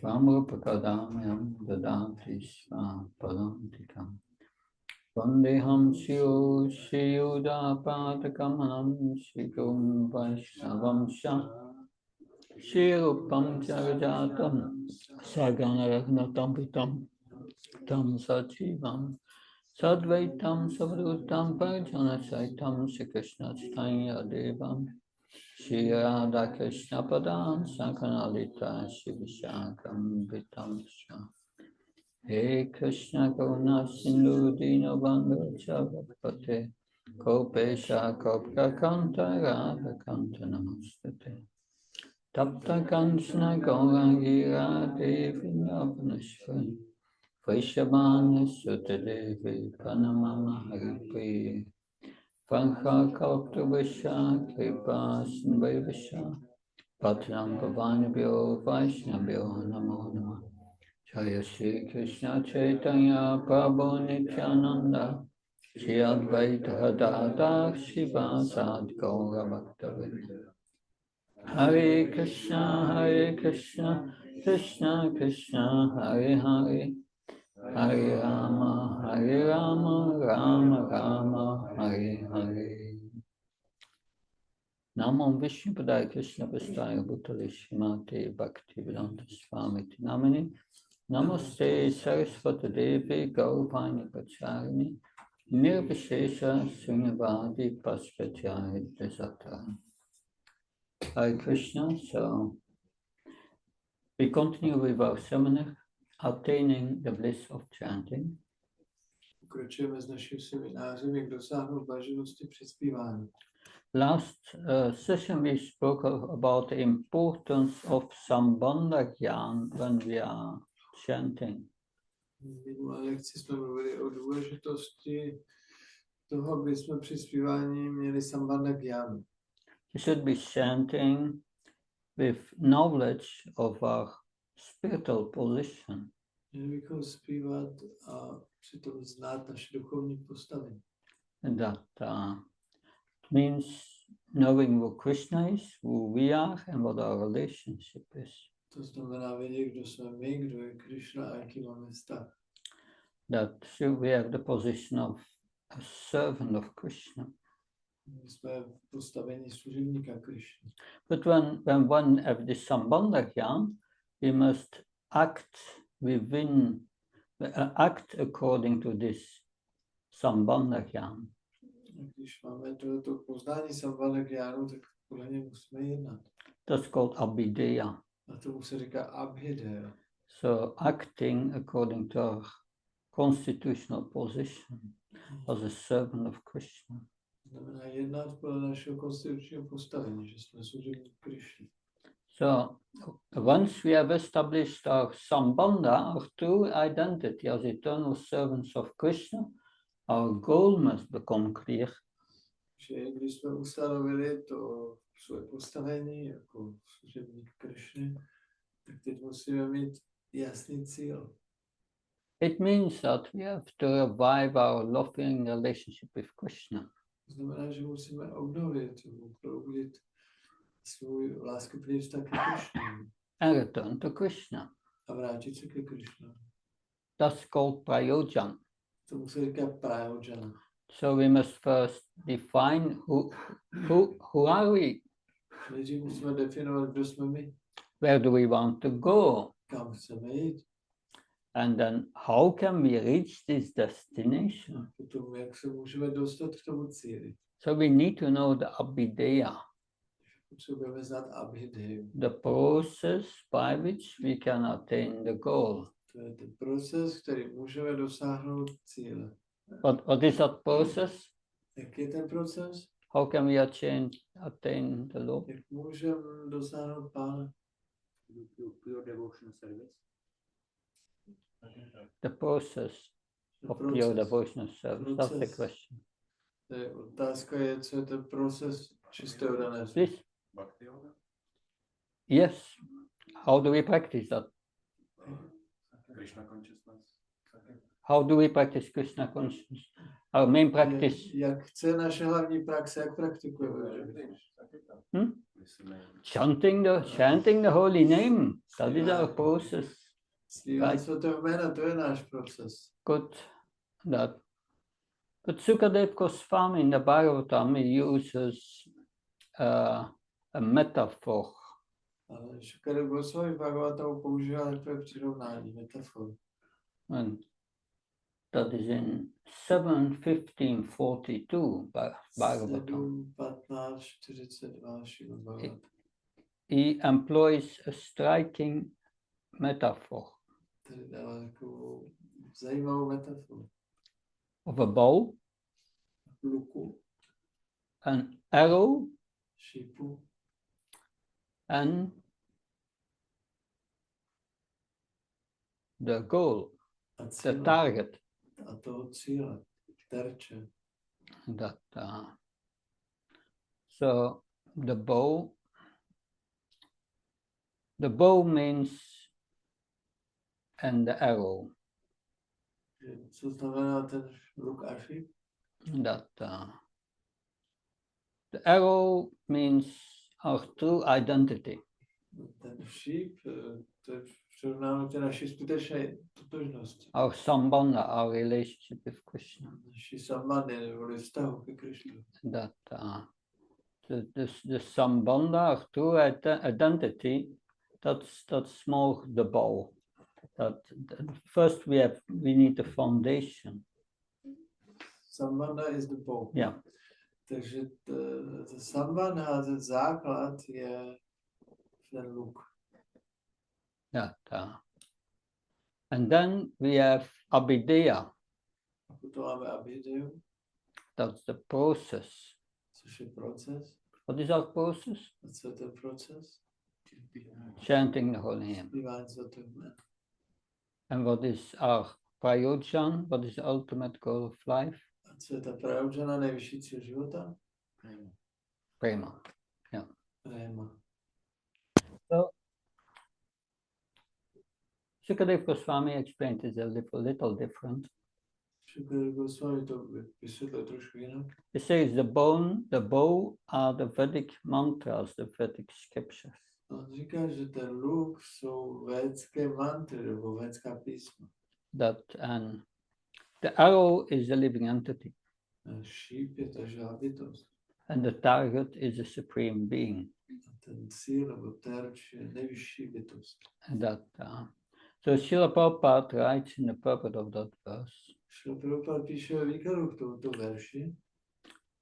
Svamrupakadamyam dadati svapadantikam. Vandeham Shiyudapatakamanam Shigum Vaishnavam Shirupam Jagajatam Saganaragnatam Pitam Tam Sachivam Sadvaitam Savrutam Parjana Saitam Sikrishna Chaitanya Devam Shri Radha Krishna Padam Sankanalita Shivishakam Vitam Shah He Krishna Karuna Sindhu Dinabandhu Jagapate Kopesha Kopka Kanta Radha Kanta Namastate Tapta Kanchana Gaurangi Radhe Vrindavaneshwari Vaishabhana Sutta Devi Panamama Haripriya Vankha Kalptavasha Kripa Sindhavasha Patram Pavanabhyo Vaishnavyo Namo Namah Jaya Shri Krishna Chaitanya Prabhu Nityananda Shri Advaita Gadadhar Shivasad Gaura Bhaktavinda Hare Krishna Krishna Krishna Hare Hare Hare Rama Rama Rama Hare Hare Namo Vishnu Padaya Krishna Prasthaya Bhutale Srimate Bhaktivedanta Swami Namini Namaste Saraswati Devi Gaurvani Pacharini Nirvishesha Srinyavadi Paspachari Desata. Hare Krishna. So we continue with our seminar, Attaining the Bliss of Chanting. Pokračujeme s naším seminářem, jak dosáhnout blaženosti při zpívání. Last session we spoke about the importance of Sambandha Gyan when we are chanting. V minulé lekci jsme mluvili o důležitosti toho, aby jsme při zpívání měli Sambandha Gyanu. We should be chanting with knowledge of our spiritual position. Měli bychom zpívat a přitom znát naše duchovní postavení. And that means knowing who Krishna is, who we are, and what our relationship is. To znamená vědět, kdo jsme my, kdo je Krishna a jaký máme vztah. That we have the position of a servant of Krishna. My jsme v postavení služebníka Krishna. But when one have this Sambandha Gyan, we must act according to this Sambandha Gyan. Když máme to poznání Sambandha Gyanu, tak podle něj musíme jednat. That's called abhideya. A tomu se říká abhideya. So acting according to our constitutional position as a servant of Krishna. Znamená jednat podle našeho konstitučního postavení, že jsme služebník Krishna. So once we have established our Sambandha, our true identity as eternal servants of Krishna, our goal must become clear. Že když jsme ustanovili to své postavení jako služebník Krishny, tak teď musíme mít jasný cíl. It means that we have to revive our loving relationship with Krishna. To znamená, že musíme obnovit, proudit svůj láskyplný vztah ke Krishně. And return to Krishna. A vrátit se ke Krishna. That's called prayojana. Tomu se říká prayojana. So we must first define who are we? Nejdřív musíme definovat, kdo jsme my. Where do we want to go? Kam chceme jít? And then how can we reach this destination? Potom, jak se můžeme dostat k tomu cíli. So we need to know the abhideya. Potřebujeme znát abhideyu. The process by which we can attain the goal. To je ten proces, který můžeme dosáhnout cíle. What is that process? Jaký je ten proces? How can we attain the Lord? Jak můžeme dosáhnout Pána? Pure devotional service. The process of pure devotional service. That's the question. Otázka je, co je ten proces čistého daného. Please. Yes. How do we practice that? Krishna consciousness. How do we practice Krishna consciousness? Our main practice. Jak chce naše hlavní praxe, jak praktikujeme? Chanting the holy name. That is our process. Zpívat svatého jména, to je náš proces. Good. That. But Sukadeva Goswami in the Bhagavatam he uses a metaphor. Ale Šukadeva Goswami v Bhagavatamu používá takové přirovnání, metaforu. And that is in 7:15:42 Bhagavatam. 7:15:42 He employs a striking metaphor Tady dává takovou zajímavou metaforu. of a bow, Luku, an arrow, šípu and the goal, a the cíle. target. A toho cíle, terče. That so the bow means and the arrow. Co znamená ten luk a šíp? That the arrow means our true identity. Ten šíp, to je přirovnáno k naší skutečné totožnosti. Our sambandha, our relationship with Krishna. Naší sambandhy, nebo vztahu ke Krišnu. That the sambandha, our true identity, that's more the bow. First we need the foundation. Sambandha is the bow. Yeah. Takže sambandha, ten základ je ten luk. Yeah. And then we have abhideya. A potom máme abhideju, That's the process. což je proces. What is our process? A co je ten proces? Chanting the holy name. Zpívání svatého jména. And what is our prayojan? What is the ultimate goal of life? A co je ta prajodžana, nejvyšší cíl života? Prema. Prema. So, Sukadeva Goswami explained it a little different. Šukadeva Goswami to vysvětlil trošku jinak. He says the bow are the Vedic mantras, the Vedic scriptures. On říká, že ten luk jsou védské mantry nebo védská písma. And the arrow is the living entity. A šíp je ta živá bytost. And the target is the supreme being. A ten cíl nebo terč je nejvyšší bytost. So Srila Prabhupada writes in the purport of that verse. Šrila Prabhupada píše ve výkladu k tomuto verši,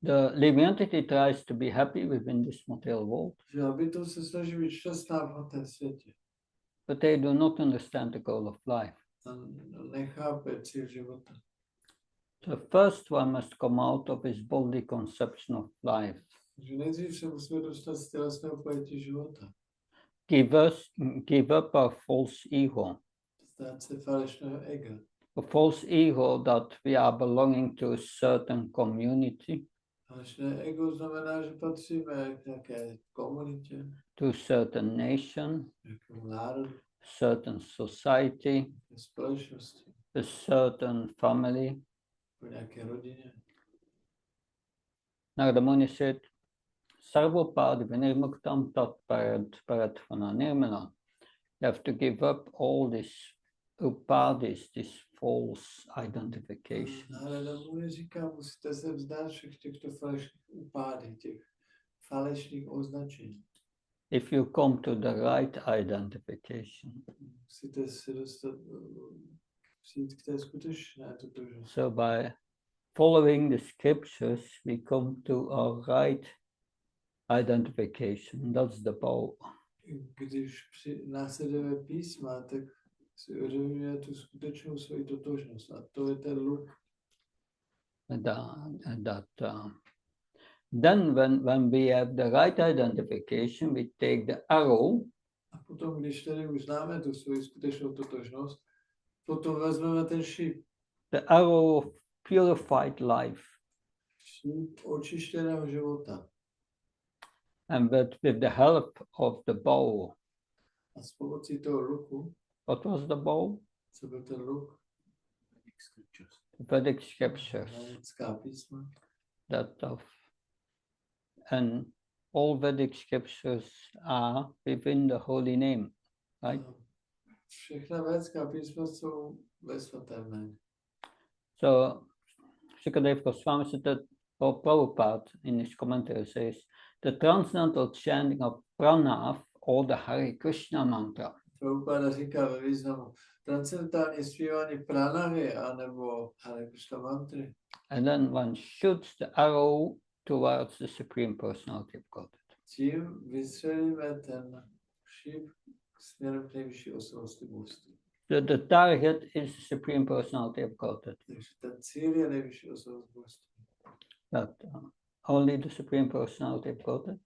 The living entity tries to be happy within this material world, že bytost se snaží být šťastná v hmotném světě. but they do not understand the goal of life. A nechápe cíl života. The first one must come out of his bodily conception of life. Takže nejdřív se musíme dostat z tělesného pojetí života. Give up our false ego. Stát se falešného ega. A false ego that we are belonging to a certain community, Falešné ego znamená, že patříme k nějaké komunitě, to a certain nation, nějakému národu, certain society, k společnosti, a certain family. po nějaké rodině. Narada Muni said, Sarvopadi vinirmuktam tat paratfana nirmana. You have to give up all these upadis, these false identifications. Narada Muni říká, musíte se vzdát všech těchto falešných upádí, těch falešných označení. If you come to the right identification. Musíte se dostat, přijít k té skutečné totožnosti. So by following the scriptures, we come to our right identification. That's the bow. Když následujeme písma, tak si uvědomíme tu skutečnou svoji totožnost. A to je ten luk. Then when we have the right identification, we take the arrow. A potom, když tedy už známe tu svoji skutečnou totožnost, potom vezmeme ten šíp. The arrow of purified life. Šíp očištěného života. And with the help of the bow. A s pomocí toho luku, What was the bow? co byl ten luk? The Vedic scriptures. Védská písma. And all Vedic scriptures are within the holy name, right? Všechna védská písma jsou ve svatém jméně. So Shukadeva Goswami said, or Prabhupada in his commentary says, the transcendental chanting of pranav or the Hare Krishna mantra. Prabhupada říká ve významu transcendentální zpívání pranavy anebo Hare Krishna mantry. And then one shoots the arrow towards the Supreme Personality of Godhead. Tím vystřelíme ten šíp směrem k nejvyšší osobnosti božství. The target is the Supreme Personality of Godhead. Takže ten cíl je nejvyšší osobnost božství. That only the Supreme Personality of Godhead.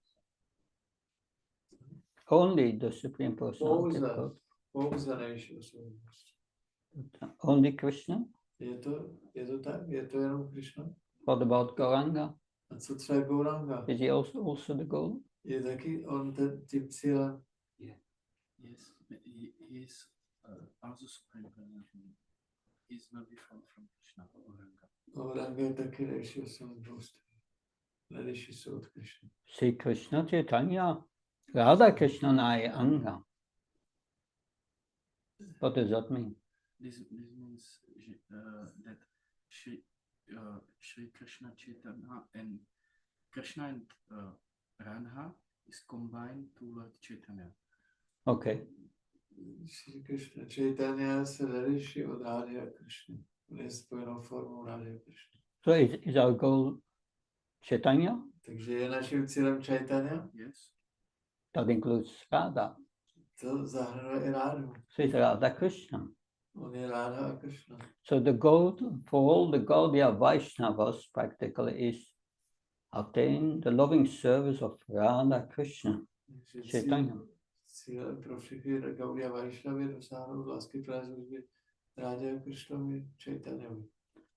Only the Supreme Personality of Godhead. Pouze nejvyšší osobnost božství. Only Krishna. Je to tak? Je to jenom Krishna? What about Gauranga? A co třeba Gauranga? Is he also the goal? Je taky on tím cílem? Yes, he is also supreme personality. He is not different from Krishna or Ranga. Gauranga je taky nejvyšší osobnost božství. Nejvyšší jsou od Krishna. Sri Krishna Chaitanya Radha Krishna Nai Anga. What does that mean? This means that Shri Krishna Chaitanya and Krishna and Radha is combined toward Chaitanya. Okay. Shri Krishna Chaitanya se neliší od Radhy a Krishny. On je spojenou formou Radhy a Krishny. So is our goal Chaitanya? Takže je naším cílem Chaitanya? Yes. That includes Radha. To zahrnuje i Radhu. So it's Radha Krishna. On je Radha a Krishna. So the goal for all the Gaudiya Vaishnavas practically is attain the loving service of Radha Krishna Chaitanya. Cílem pro všechny Gaudiya Vaishnavy dosáhnout lásky plné služby Radě a Krishnovi Chaitanyovi.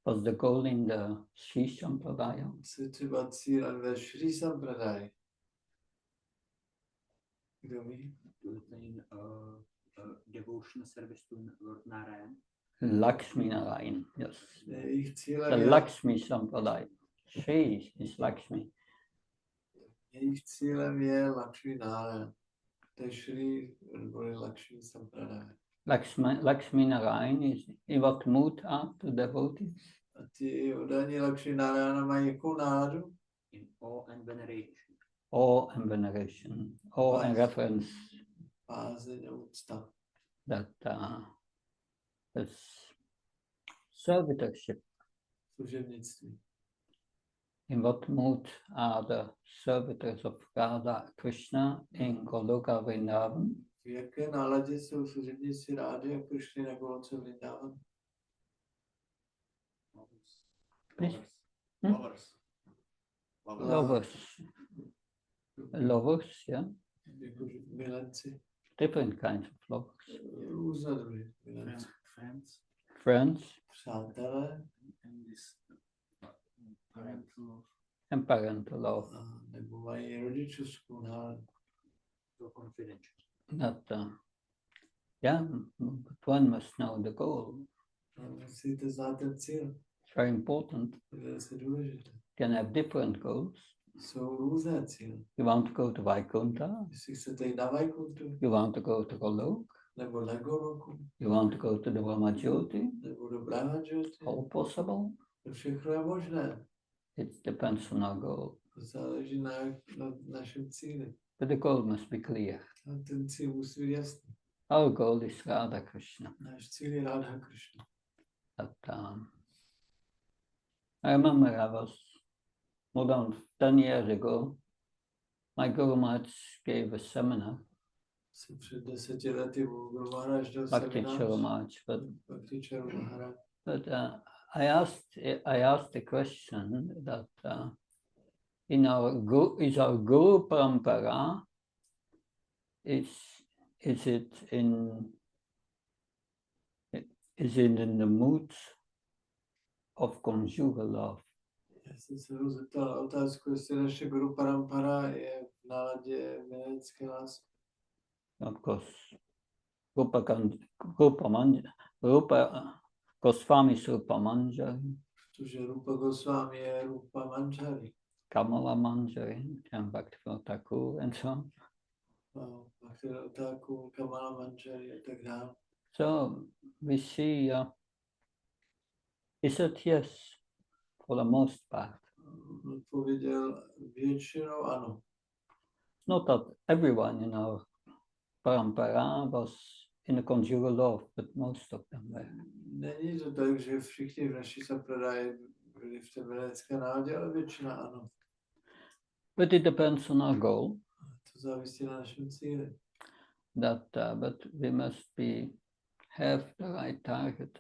Was the goal in the Sri Sampradaya? Se třeba cílem ve Shri Sambandha. Kdo ví? To attain devotional service to Lord Narayan. Lakshmi Narayan, yes. Jejich The cílem je, Lakshmi Sampradaya. She is Lakshmi. jejich cílem je Lakshmi Narayan. To je Shri neboli Lakshmi Sambandha. Lakshmi Narayan is in what mood are the devotees? A ti oddaní Lakshmi Narayana mají jakou náladu? In awe and veneration. Awe and veneration, awe and reverence. Bázeň a úcta. That is servitorship. Služebnictví. In what mood are the servitors of Radha Krishna in Goloka Vrindavan? V jaké náladě jsou služebníci Rády a Krishny na Golce Vrindavan? Please. Lovers. Lovers. Lovers, yeah. Jako milenci. Different kinds of lovers. Různé druhy milenci. Friends. Friends Přátelé And this parental love. and parental love. nebo mají rodičovskou náladu. So confidential. That, yeah, but one must know the goal. Musíte znát ten cíl. It's very important. To je velice důležité. You can have different goals. Jsou různé cíle. You want to go to Vaikuntha, Jestli chcete jít na Vaikuntu, you want to go to Golok, nebo na Goloku, you want to go to the Brahmajyoti, nebo do Brahmajyoti, all possible. to všechno je možné. It depends on our goal. To záleží na našem cíli. But the goal must be clear. A ten cíl musí být jasný. Our goal is Radha Krishna. Náš cíl je Radha Krishna. But, I remember I was more than 10 years ago, my Guru Maharaj gave a seminar, Jsem před 10 lety v Guru Maharaj dal Bhakti Charu seminář. Maharaj, Bhakti Charu Maharaj. but I asked the question that in our Guru Parampara, is it in the mood of conjugal love? Já jsem se ho zeptal na otázku, jestli naše Guru Parampara je v náladě milenecké lásky. Of course, Rupa Goswami Rupa Manjari, Protože Rupa Goswami je Rupa Manjari. Kamala Manjari, and Bhaktivinoda Thakur, and so on. Bhaktivinoda Thakur, Kamala Manjari a tak dále. So we see, he said yes, for the most part. Odpověděl většinou ano. It's not that everyone in our parampara was in the conjugal law, but most of them were. Není to tak, že všichni v naší sampradáji byli v té védické nádě, ale většina ano. But it depends on our goal. To závisí na našem cíli. But we must have the right target.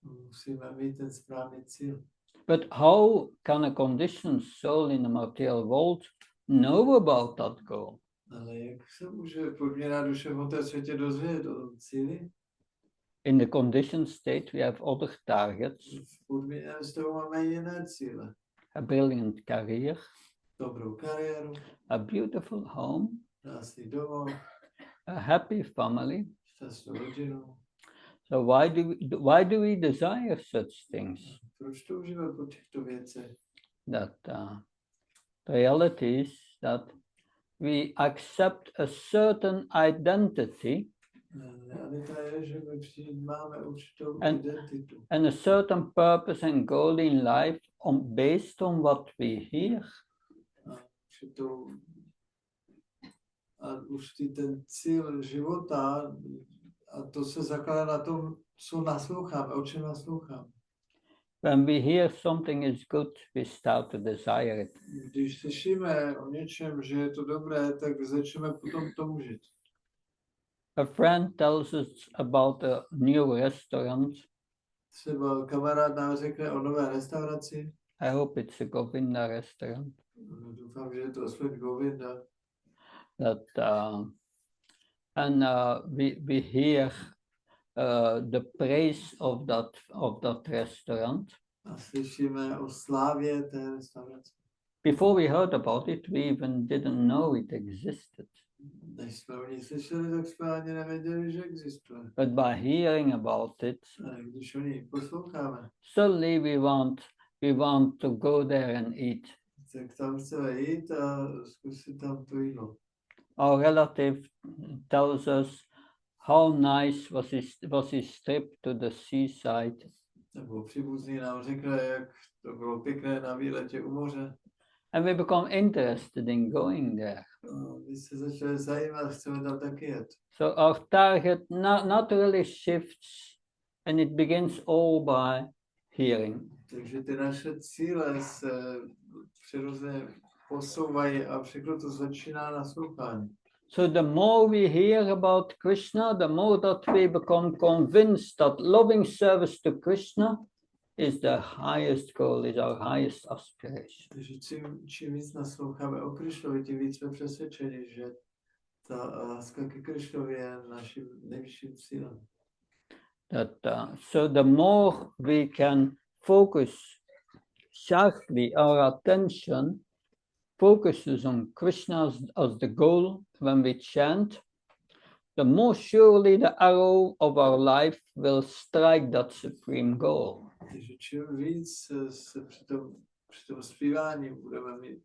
Musíme mít ten správný cíl. But how can a conditioned soul in the material world know about that goal? Ale jak se může podměrná duše v tomto světě dozvědět o tom cíli? In the conditioned state, we have other targets. V podměrném stavu máme jiné cíle. A brilliant career, Dobrou kariéru, a beautiful home, krásný domov, a happy family. šťastnou rodinu. So why do we desire such things? Proč toužíme po těchto věcech? That the reality is that we accept a certain identity Realita je, že my přijímáme určitou And- identitu and a certain purpose and goal in life based on what we hear. A určitý ten cíl života a to se zakládá na tom, co nasloucháme, o čem nasloucháme. When we hear something is good, we start to desire it. Když slyšíme o něčem, že je to dobré, tak začneme potom toužit. A friend tells us about a new restaurant. Třeba kamarád nám řekne o nové restauraci. I hope it's a Govinda restaurant. Doufám, že je to aspoň Govinda. We hear the praise of that restaurant. A slyšíme o slávě té restaurace. Before we heard about it, we even didn't know it existed. Než jsme o ní slyšeli, tak jsme ani nevěděli, že existuje. But by hearing about it, A když o ní posloucháme, suddenly we want to go there and eat. tak tam chceme jít a zkusit tam to jídlo. Our relative tells us how nice was his trip to the seaside. Nebo příbuzný nám řekne, jak to bylo pěkné na výletě u moře. And we become interested in going there. A my se začali zajímat, chceme tam taky jet. So our target naturally shifts and it begins all by hearing. Takže ty naše cíle se přirozeně posouvají a všechno to začíná naslouchání. So the more we hear about Krishna, the more that we become convinced that loving service to Krishna is the highest goal, is our highest aspiration. Takže čím víc nasloucháme o Krišnovi, tím víc jsme přesvědčeni, že ta láska ke Krišnovi je naším nejvyšším cílem. So the more we can focus sharply, our attention focuses on Krishna as the goal when we chant, the more surely the arrow of our life will strike that supreme goal. Takže čím víc se při tom zpívání budeme mít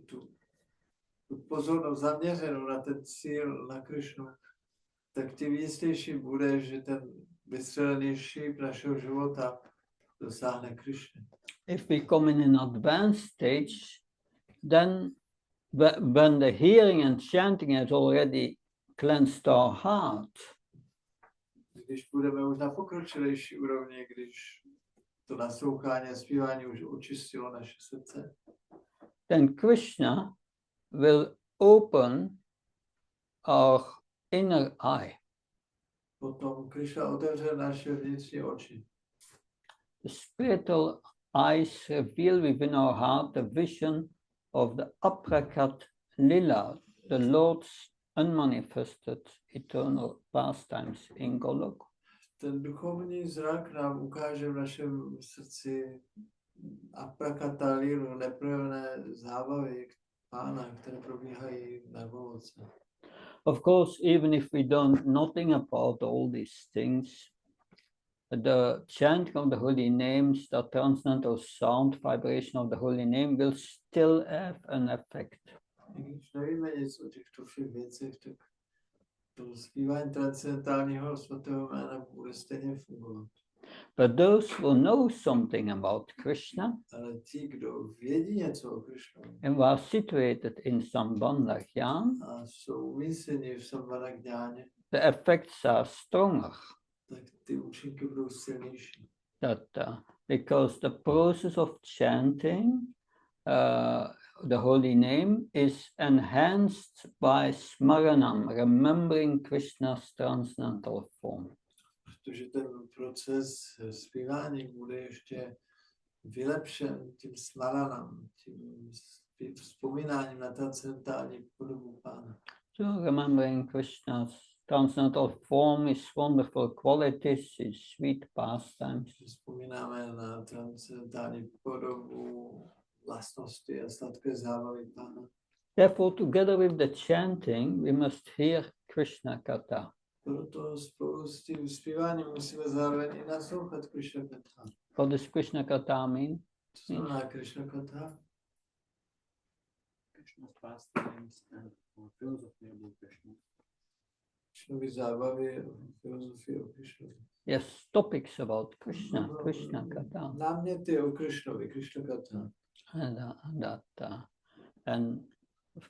tu pozornost zaměřenou na ten cíl, na Krišnu, tak tím jistější bude, že ten vystřelený šíp našeho života dosáhne Krišny. If we come in an advanced stage, then when the hearing and chanting has already cleansed our heart, Když budeme už na pokročilejší úrovni, když to naslouchání a zpívání už očistilo naše srdce, then Krishna will open our inner eye. potom Krišna otevře naše vnitřní oči. The spiritual eyes reveal within our heart the vision of the aprakat lila, the Lord's unmanifested eternal pastimes in Golok. Ten duchovní zrak nám ukáže v našem srdci aprakata lilu, neprojevené zábavy Pána, které probíhají na Golotce. Of course, even if we don't nothing about all these things, the chanting of the holy names, the transcendental sound vibration of the holy name will still have an effect. I když nevíme nic o těchto všech věcech, tak to zpívání transcendentálního svatého jména bude stejně fungovat. But those who know something about Krishna Ale ti, kdo vědí něco o Krišnovi and are situated in Sambandha a jsou umístěni v Sambandha Jnáně, the effects are stronger. tak ty účinky budou silnější. Because the process of chanting the holy name is enhanced by smaranam, remembering Krishna's transcendental form. Protože ten proces zpívání bude ještě vylepšen tím smaranam, tím vzpomínáním na transcendentální podobu Pána. So remembering Krishna's transcendental form, his wonderful qualities, his sweet pastimes. Vzpomínáme na transcendentální podobu, vlastnosti a sladké zábavy Pána. Therefore, together with the chanting, we must hear Krishna Katha. Proto spolu s tím zpíváním musíme zároveň i naslouchat Krishna Katha. What does Krishna Katha mean? Co znamená Krishna Katha? Krishna's pastimes and philosophy about Krishna. Krishnovy zábavy, filozofie o Krishnovi. Yes, topics about Krishna, Krishna Katha. Náměty o Krishnovi, Krishna Katha. And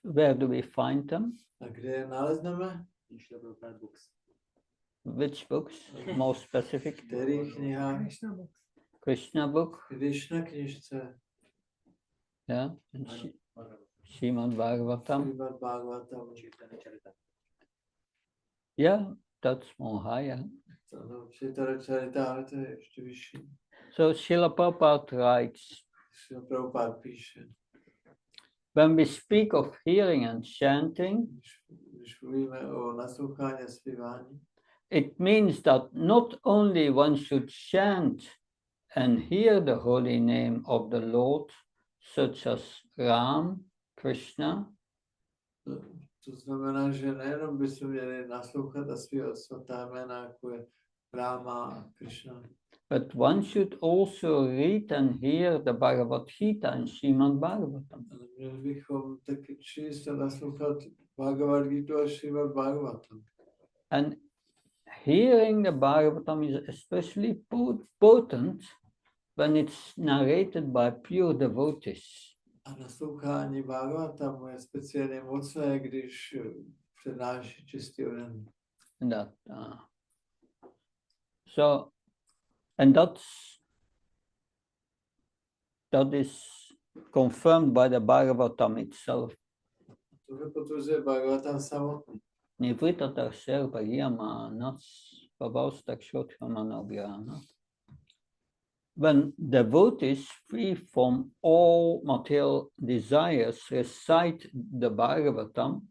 where do we find them? A kde je nalezneme? Books. Which books? More specific? Který kniha? Krishna book. Krishna knižce. Yeah. Srimad Bhagavatam. Srimad Bhagavatam. Yeah, that's more higher. Ano, Čitara to je ještě vyšší. So Srila Prabhupada writes, Srila Prabhupada píše. When we speak of hearing and chanting, Když mluvíme o naslouchání a zpívání, it means that not only one should chant and hear the holy name of the Lord, such as Ram, Krishna, to znamená, že nejenom bychom měli naslouchat a zpívat svatá jména, jako je Rama a Krishna, but one should also read and hear the Bhagavad Gita and Srimad Bhagavatam. ale měli bychom taky číst a naslouchat Bhagavad Gita a Srimad Bhagavatam. And hearing the Bhagavatam is especially potent when it's narrated by pure devotees. A naslouchání Bhagavatamu je speciálně mocné, když přednáší čistý onen. That is confirmed by the Bhagavatam itself. To potvrzuje Bhagavatam samotný. Nivrita serva yama nas pavausta kshotrama obhyana. When devotees free from all material desires recite the Bhagavatam,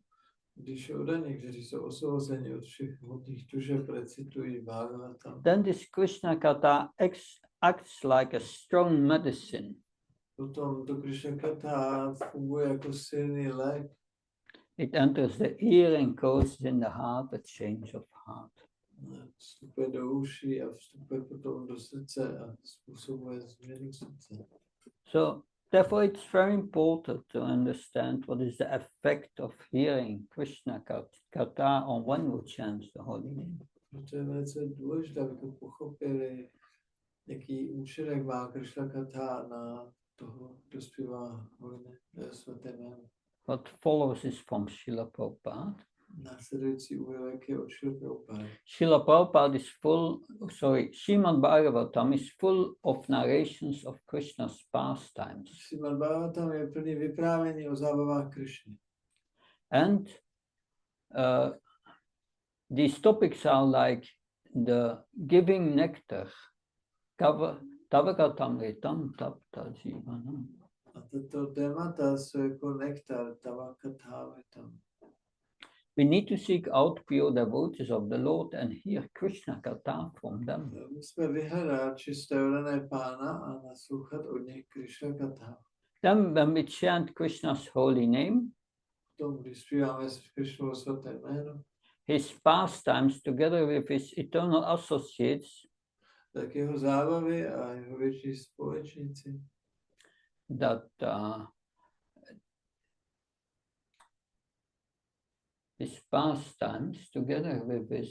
Když oddaní, kteří jsou osvobozeni od všech hmotných tužeb, recitují Bhagavatam, then this Krishna Katha acts like a strong medicine. potom to Krishna Katha funguje jako silný lék. It enters the ear and causes in the heart a change of heart. Vstupuje do uší a vstupuje potom do srdce a způsobuje změnu srdce. So therefore it's very important to understand what is the effect of hearing Krishna Katha on one who chants the holy name. To je velice důležité, abychom pochopili, jaký účinek má Krishna Katha na toho, kdo zpívá svaté jméno. What follows is from Srila Prabhupada. Následující úryvek je od Srila Prabhupada. Srila Prabhupada is Srimad Bhagavatam is full of narrations of Krishna's pastimes. Srimad Bhagavatam je plný vyprávění o zábavách Krishny. And these topics are like the giving nectar, tavagatamritam tapta jivanam. A tato témata jsou jako nektar, tavakathavitam. We need to seek out pure devotees of the Lord and hear Krishna Katha from them. Musíme vyhledat čisté oddané Pána a naslouchat od nich Krishna Katha. Then when we chant Krishna's holy name, Potom, když zpíváme Krishnovo svaté jméno, his pastimes together with his eternal associates tak jeho zábavy a jeho větší společníci, that his pastimes together with his,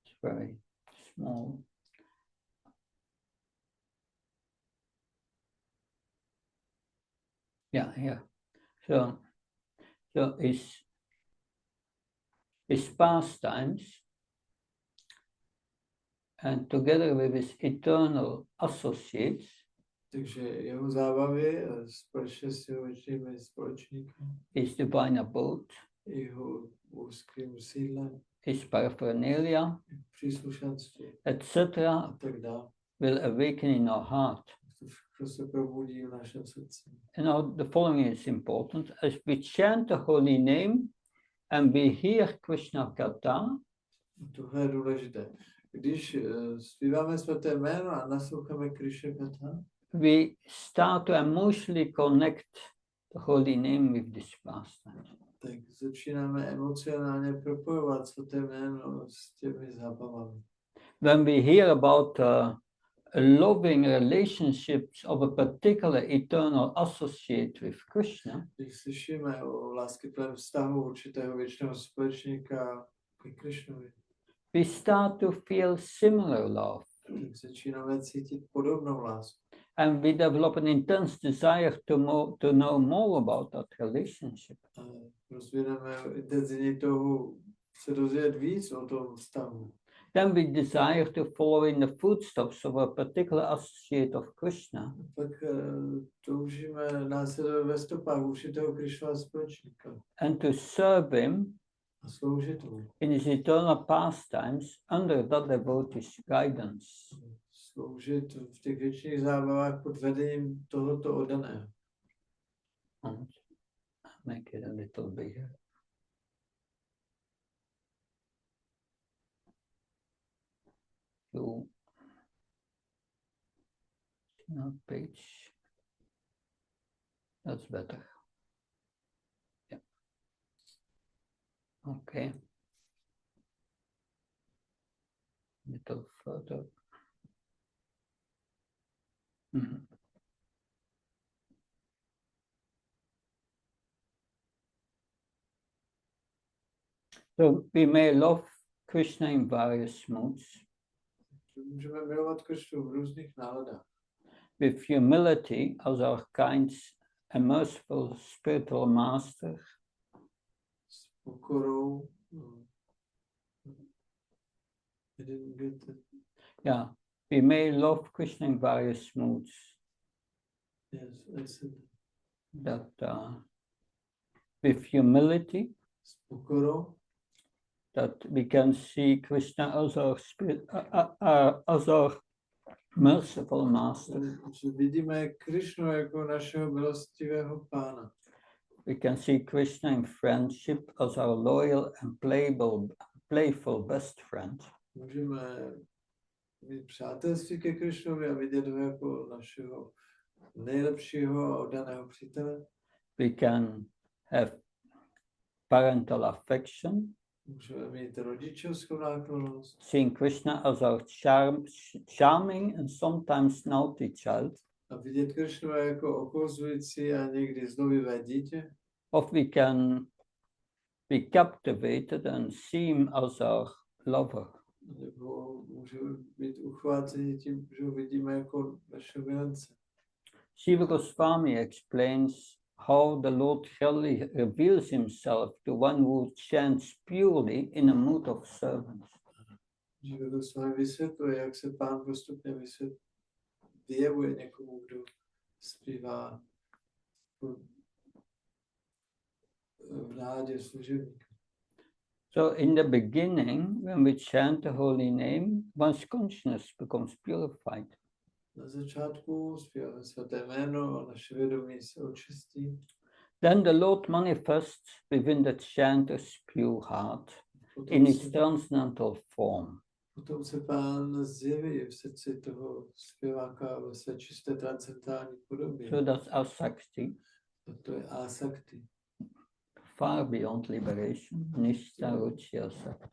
it's very small, yeah, here. So his pastimes and together with his eternal associates, takže jeho zábavy společně s jeho většími společníky, his divine abode, jeho úzkým sídlem, his paraphernalia, příslušenství etc., a tak dále. will awaken in our heart. To všechno se probudí v našem srdci. And now the following is important. As we chant the holy name and we hear Krishna Katha, Tohle je důležité. Když zpíváme svaté jméno a nasloucháme Krishna Katha, we start to emotionally connect the holy name with this pastime. tak začínáme emocionálně propojovat svaté jméno s těmi zábavami. When we hear about loving relationships of a particular eternal associate with Krishna, Když slyšíme o láskyplném vztahu určitého věčného společníka ke Krishnovi, we start to feel similar love. tak začínáme cítit podobnou lásku. And we develop an intense desire to know more about that relationship. A rozvineme intenzivní touhu se dozvědět víc o tom vztahu. Then we desire to follow in the footsteps of a particular associate of Krishna. Pak toužíme následovat ve stopách určitého Krishnova společníka And to serve him a sloužit mu. in his eternal pastimes under that devotee's guidance. Sloužit v těch věčných zábavách pod vedením tohoto oddaného. And make it a little bigger. So, now page. That's better. Yeah. Okay. Little further. Mhm. So we may love Krishna in various moods. Můžeme milovat Krishnu v různých náladách. With humility as our kind and merciful spiritual master. S pokorou. I didn't get it. Yeah, we may love Krishna in various moods. Yes, I said That with humility, s pokorou, that we can see Krishna as our as our merciful master. že vidíme Krishnu jako našeho milostivého pána. We can see Krishna in friendship as our loyal and playful best friend. Můžeme mít přátelství ke Krishnovi a vidět ho jako našeho nejlepšího a oddaného přítele. We can have parental affection, Můžeme mít rodičovskou náklonnost. seeing Krishna as our charming and sometimes naughty child. A vidět Krishnu jako okozující a někdy zlobivé dítě. Or we can be captivated and see him as our lover. Nebo můžeme být uchváceni tím, že ho vidíme jako našeho milence. Shiva Goswami explains how the Lord Heli reveals himself to one who chants purely in a mood of service. Že to s vámi vysvětluje, jak se pán postupně vyjevuje někomu, kdo zpívá v nádě služebníka. So in the beginning, when we chant the holy name, one's consciousness becomes purified. Na začátku zpíváme svaté jméno a naše vědomí se očistí. Then the Lord manifests within the chanter's pure heart in its transcendental form. Potom se pán zjeví v srdci toho zpěváka ve své čisté transcendentální podobě. So that's asakti, A to je asakti. far beyond liberation, nishta ruchi asakti.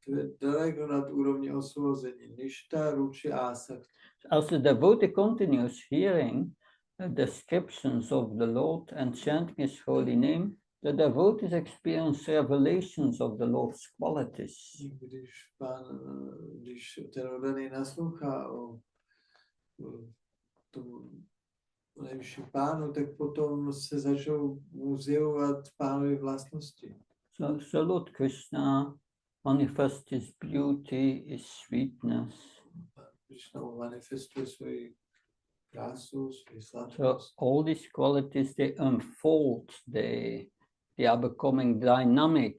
To je daleko nad úrovní osvobození. Ništa, ruči, asakti. As the devotee continues hearing the descriptions of the Lord and chanting his holy name, the devotees experience revelations of the Lord's qualities. Když ten oddaný naslouchá o tomu nejvyšším pánu, tak potom se začnou mu zjevovat pánovy vlastnosti. So Lord Krishna manifests his beauty, his sweetness. Krishna manifestuje svoji krásu, svoji So sladkost. all these qualities, they unfold, they are becoming dynamic.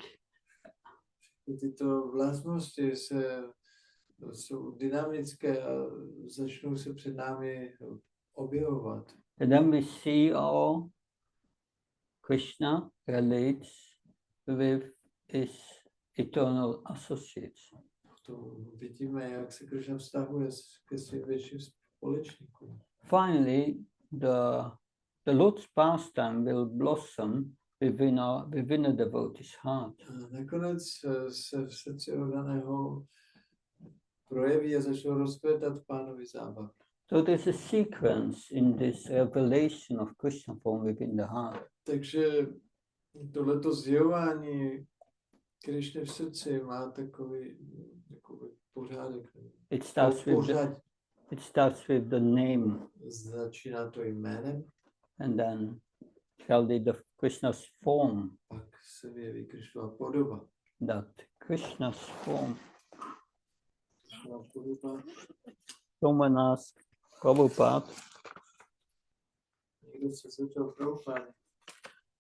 Tyto vlastnosti jsou dynamické a začnou se před námi objevovat. And then we see how Krishna relates with his eternal associates. To vidíme, jak se Krishna vztahuje ke svým větším společníkům. Finally, the Lord's pastime will blossom within a devotee's heart. A nakonec se v srdci oddaného projeví a začnou rozkvětat pánovi zábavy. So there's a sequence in this revelation of Krishna from within the heart. Takže tohleto zjevování Krišny v srdci má takový pořádek. It starts with the name, Začíná to jménem, and then shall be the Krishna's form. pak se vyjeví Krišnova podoba. That Krishna's form. Krišnova podoba. Someone asked Prabhupada, Někdo se zeptal Prabhupády,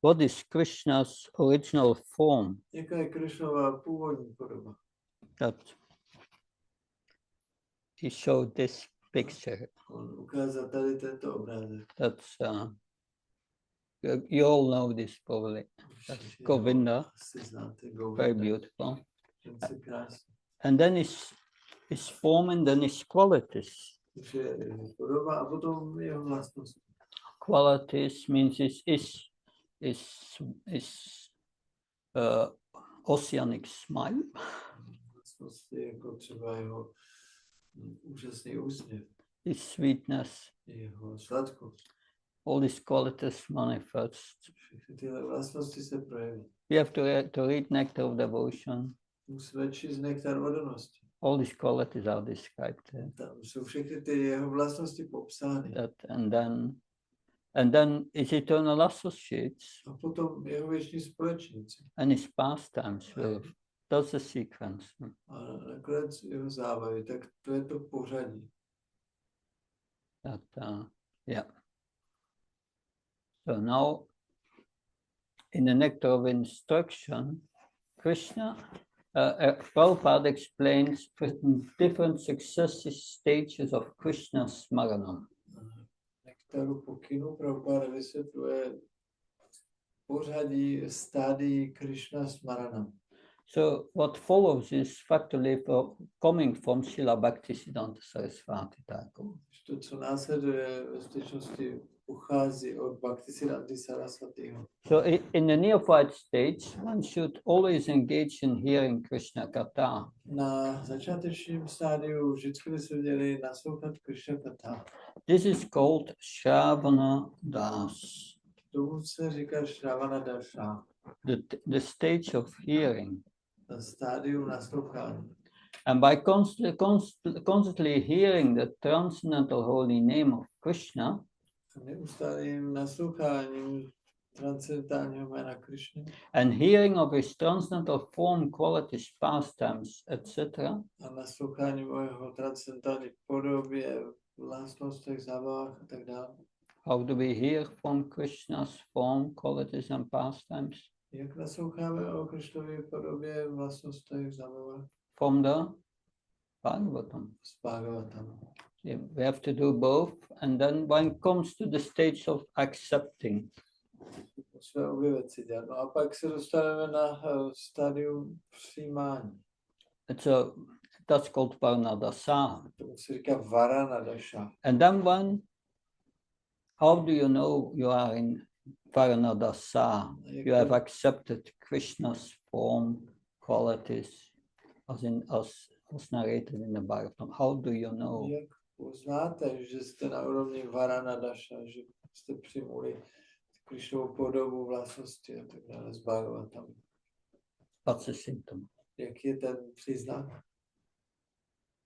what is Krishna's original form? jaká je Krišnova původní podoba? That he showed this picture. On ukázal tady tento obrázek. That's you all know this probably. That's Govinda, Asi znáte very Govinda. beautiful. Ten se krásný. And then his form and then his qualities. Takže podoba a potom jeho vlastnost. Qualities means oceanic smile. Vlastnosti jako třeba jeho úžasný úsměv, His sweetness, jeho sladkost. all these qualities manifest. Všechny tyhle vlastnosti se projeví. We have to read Nectar of Devotion. Musíme číst nektar oddanosti. All these qualities are described there. Tam jsou všechny ty jeho vlastnosti popsány. And then his eternal associates A potom jeho věční společníci. and his pastimes will. That's the sequence. A nakonec jeho zábavy, tak to je to pořadí. Yeah. So now, in the Nectar of Instruction, Krishna, Prabhupada explains different successive stages of Krishna's Smaranam. Nektaru pokynu Prabhupada vysvětluje pořadí stádií Krishna Smarana. So what follows is factually coming from Srila Bhaktisiddhanta Saraswati Thakur. To, co následuje, ve skutečnosti pochází od Bhaktisiddhanty Saraswatiho. So in the neophyte stage, one should always engage in hearing Krishna Katha. Na začátečním stádiu vždycky by se měli naslouchat Krishna Katha. This is called Shravana Das, Tomu se říká Shravana Dasha, the stage of hearing. stádium naslouchání. And by constantly hearing the transcendental holy name of Krishna, Neustálým nasloucháním transcendentálního jména Krishny and hearing of his transcendental form, qualities, pastimes, etc., a nasloucháním o jeho transcendentální podobě, vlastnostech, zábavách a tak dále. how do we hear from Krishna's form, qualities, and pastimes? Jak nasloucháme o Krishnově podobě, vlastnostech, zábavách? From the Bhagavatam. Z Bhagavatam. Yeah, we have to do both, and then when it comes to the stage of accepting, Musíme obě věci dělat. No a pak se dostaneme na stádium přijímání. that's called Varnadasa. To se říká Varana Dasha. And then how do you know you are in Varnadasa? You have accepted Krishna's form, qualities. as narrated in the Bhagavatam? How do you know? Jak uznáte, že jste na úrovni Varana Dasha, že jste přijmuli Krišnovu podobu, vlastnosti a tak dále z Bhagavatam? What's the symptom? Jaký je ten příznak?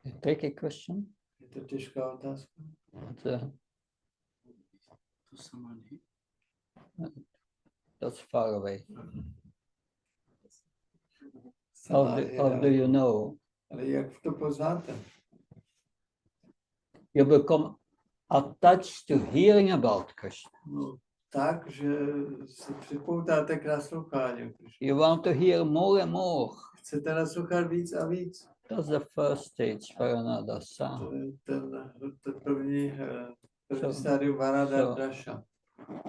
A tricky question. Je to těžká otázka. But, To samadhi. that's far away. Samadhi, How do you know? Ale jak to poznáte? You become attached to hearing about Krishna. No, tak, že se připoutáte k naslouchání. You want to hear more and more. Chcete naslouchat víc a víc. That's the first stage for another To sound. je ten první So- stádium Varada so- Dasha.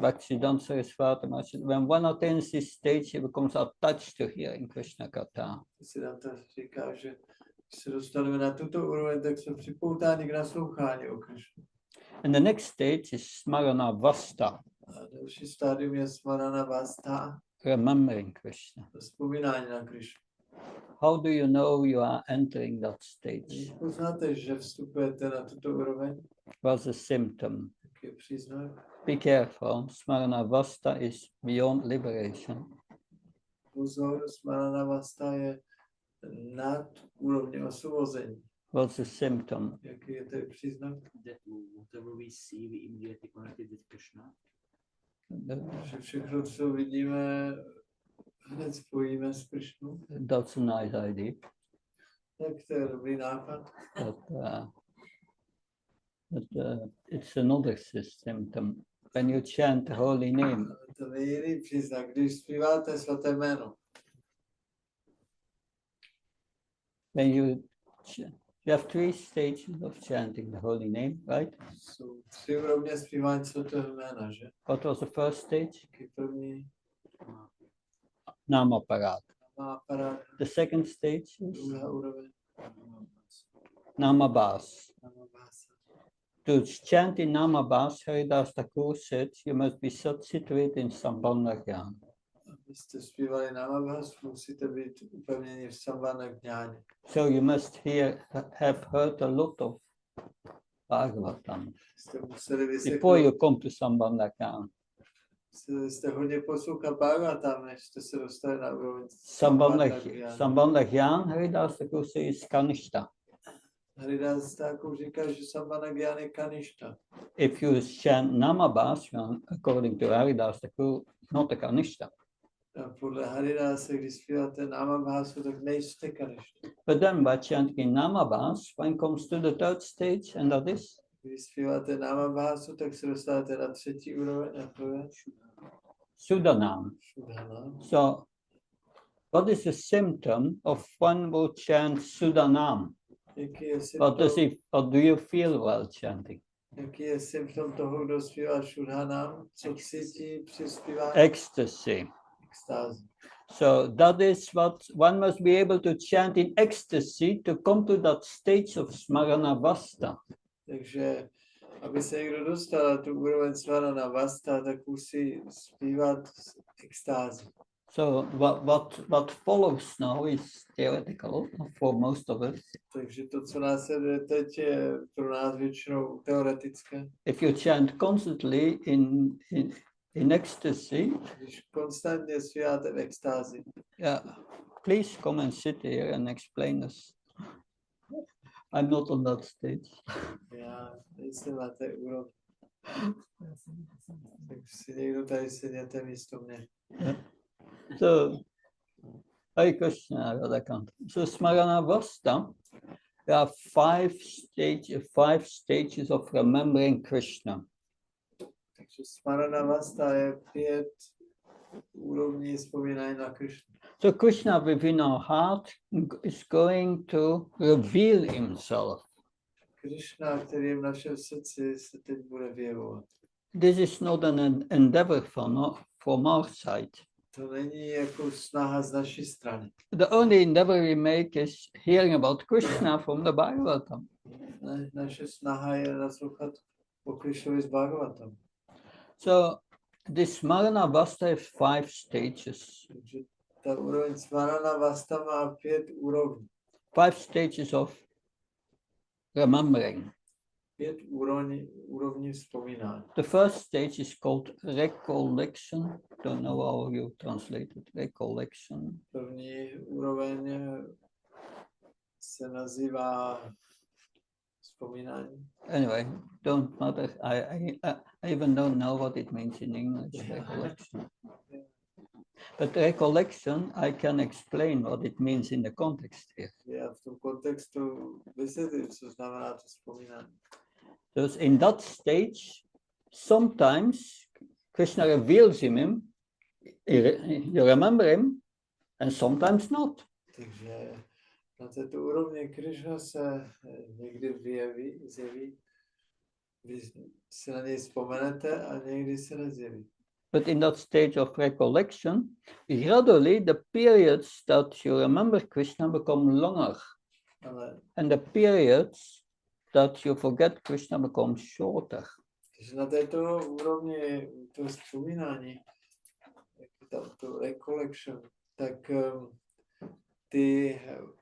Bhaktivedanta Saraswati Maharaj, when one attains this stage, he becomes attached to hearing Krishna Katha. Siddhanta říká, že když se dostaneme na tuto úroveň, tak jsme připoutáni k naslouchání o Krišnu. And the next stage is Smarana Vasta, A další stádium je Smarana Vasta, remembering Krishna. vzpomínání na Krišnu. How do you know you are entering that stage? Když poznáte, že vstupujete na tuto úroveň, What's the symptom? tak je příznak. Be careful. Smarana Vasta is beyond liberation. Pozor, Smarana Vasta je nad úrovně osvobození. What's the symptom? Jaký je ten příznak? That whatever we see, we immediately connect it with Krishna. Že všechno, co vidíme, hned spojíme s Krišnou. That's a nice idea. Tak to je dobrý nápad. But it's another symptom. When you chant the holy name, To je jiný příznak, když zpíváte svaté jméno. when you have three stages of chanting the holy name, right? Jsou tři úrovně zpívání svatého jména, že? What was the first stage? Taky první Namaparat. má aparát, The second stage is druhá úroveň Namabas. namabása. To chant in Namabas, Haridas Thakur said, you must be situated in Sambandha. Abyste zpívali namabás, musíte být upevněni v Sambandha Jnani. So you must have heard a lot of Bhagavatam Jste museli before you vyseknout, come to Sambandha. jste hodně poslouchat Bhagavatam, než jste se dostali na úroveň Sambandha Jnani. Sambandha Gyan, Haridas Thakur says Kanishta. Haridas Thakur říká, že Sambandha Jnani je Kanishta. If you chant Namabas, according to Haridas Thakur, not a Kanishta. A podle Haridase, když zpíváte namabásu, tak nejste Kanishta. But then by chanting Namabas, one comes to the third stage, and that is Když zpíváte namabásu, tak se dostáváte na třetí úroveň a to je Sudanam. Šudhana. So, what is the symptom of one who chants Sudanam? Jaký je What do you feel while chanting? jaký je symptom toho, kdo zpívá Šudhanam? Co cítí při zpívání? Ecstasy. Extázi. So that is what one must be able to chant in ecstasy to come to that stage of Smarana Vasta. Takže, aby se někdo dostal na tu úroveň Smarana Vasta, tak musí zpívat extázi. So what follows now is theoretical for most of us. Takže to, co následuje teď, je pro nás většinou teoretické. If you chant constantly in ecstasy, Když konstantně zpíváte v extázi, please come and sit here and explain us. I'm not on that stage. já nejsem na té úrovni. Tak si někdo tady sedněte místo mě. So, Hare Krishna, Radhakant. So, Smarana Vasta, there are five stages of remembering Krishna. Takže Smarana Vasta je 5 úrovní vzpomínání na Krišnu. So, Krishna within our heart is going to reveal himself. Krišna, který je v našem srdci, se teď bude vyjevovat. This is not an endeavor from our side. To není jako snaha z naší strany. The only endeavor we make is hearing about Krishna from the Bhagavatam. Naše snaha je naslouchat o Krišnovi z Bhagavatam. So, this Smarana Vasta has 5 stages. Takže ta úroveň Smarana Vasta má 5 úrovní. 5 stages of remembering. 5 úrovní vzpomínání. The first stage is called recollection. Don't know how you translate it. Recollection. První úroveň se nazývá vzpomínání. Anyway, don't matter. I even don't know what it means in English. Recollection. But recollection, I can explain what it means in the context here. Já v tom kontextu vysvětlím, co znamená to vzpomínání. So in that stage, sometimes Krishna reveals him, you remember him, and sometimes not. Takže na této úrovni Krishna se někdy zjeví, vy si na něj vzpomenete a někdy se nezjeví. But in that stage of recollection, gradually the periods that you remember Krishna become longer. And the periods that you forget Krishna become shorter. Takže na této úrovni to vzpomínání, to recollection, tak ty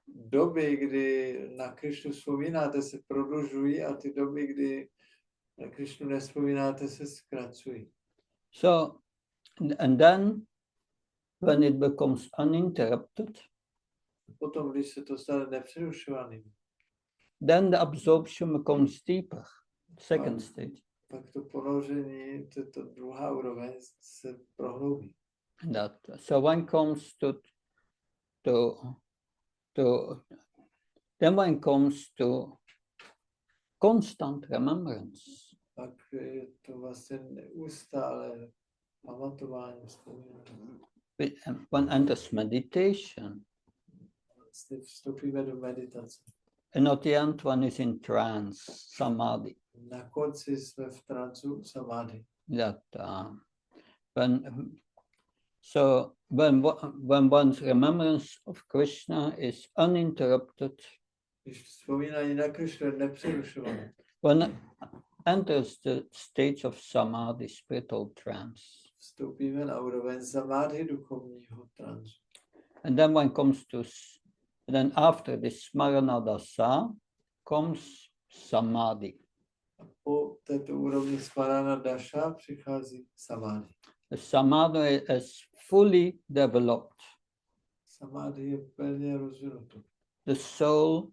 doby, kdy na Krishnu vzpomínáte, se prodlužují a ty doby, kdy na Krishnu nevzpomínáte, se zkracují. So, and then when it becomes uninterrupted, potom, když se to stane nepřerušovaným, then the absorption becomes deeper, second stage. Pak to ponoření, to druhá úroveň se prohloubí. So one comes then one comes to constant remembrance. Pak je to vlastně neustále pamatování, vzpomínání. One enters meditation. Vstupíme do meditace. And at the end one is in trance, samadhi. Na konci jsme v trancu samadhi. When one's remembrance of Krishna is uninterrupted, když vzpomínání na Krishnu je nepřerušované, one enters the stage of samadhi, spiritual trance. Vstoupíme na úroveň samadhi, duchovního transu. And then one comes to, then after this smarana dasa comes samadhi. Po této úrovni smarana dasha přichází samadhi. The samadhi is fully developed. Samadhi je plně rozvinuto. The soul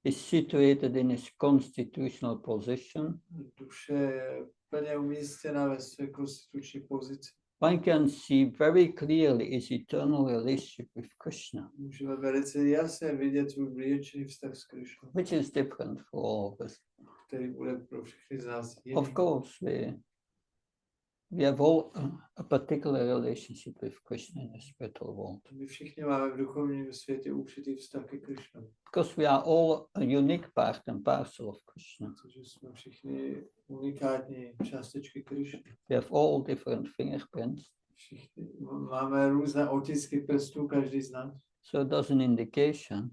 is situated in its constitutional position. Duše je plně umístěna ve své konstituční pozici. One can see very clearly his eternal relationship with Krishna. Můžeme velice jasně vidět svůj věčný vztah s Krishnou. Which is different for all of us. Který bude pro všechny z nás jiný. Of course, we have all a particular relationship with Krishna in the spiritual world. My všichni máme v duchovním světě určitý vztah ke Krishnu. Because we are all a unique part and parcel of Krishna. Protože jsme všichni unikátní částečky Krishny. We have all different fingerprints. Všichni máme různé otisky prstů, každý z nás. So that's an indication.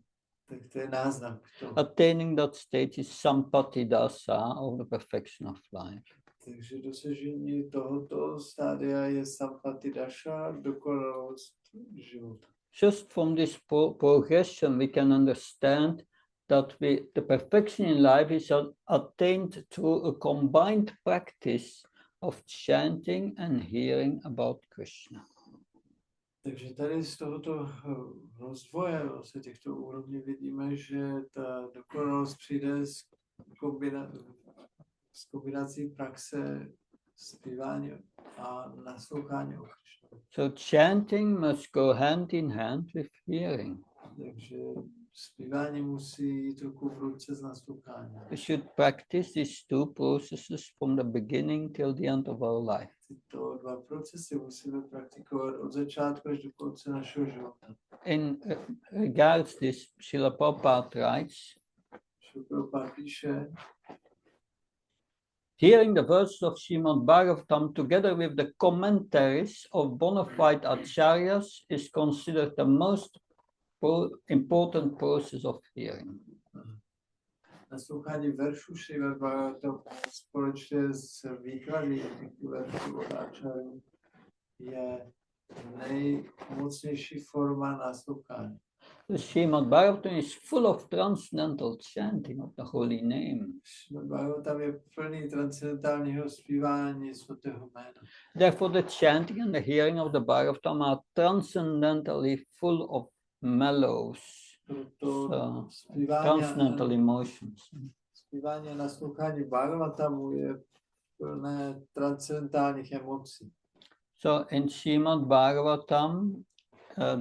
Tak to je náznak toho. Attaining that stage is Sambandha dasa, or the perfection of life. Takže dosažení tohoto stádia je Sambandha dasha, dokonalost života. Just from this progression we can understand that the perfection in life is attained through a combined practice of chanting and hearing about Krishna. Takže tady z tohoto rozvoje, vlastně těchto úrovní vidíme, že ta dokonalost přijde s kombinací praxe zpívání a naslouchání o Krishnu. So chanting must go hand in hand with hearing. Takže zpívání musí jít ruku v ruce s nasloucháním. We should practice these two processes from the beginning till the end of our life. Tyto dva procesy musíme praktikovat od začátku až do konce našeho života. In regards this, Srila Prabhupada writes, Prabhupada píše, hearing the verses of Srimad Bhagavatam together with the commentaries of bona fide acharyas is considered the most important process of hearing. Naslouchání veršů Srimad Bhagavatam společně s výklady těchto veršů od acharyů je nejmocnější forma naslouchání. The Srimad Bhagavatam is full of transcendental chanting of the holy name. Tam je plný transcendentálního zpívání svatého jména. Therefore, the chanting and the hearing of the Bhagavatam are transcendentally full of mellows, Proto transcendental emotions. zpívání a naslouchání Bhagavatamu je plné transcendentálních emocí. So in Srimad Bhagavatam,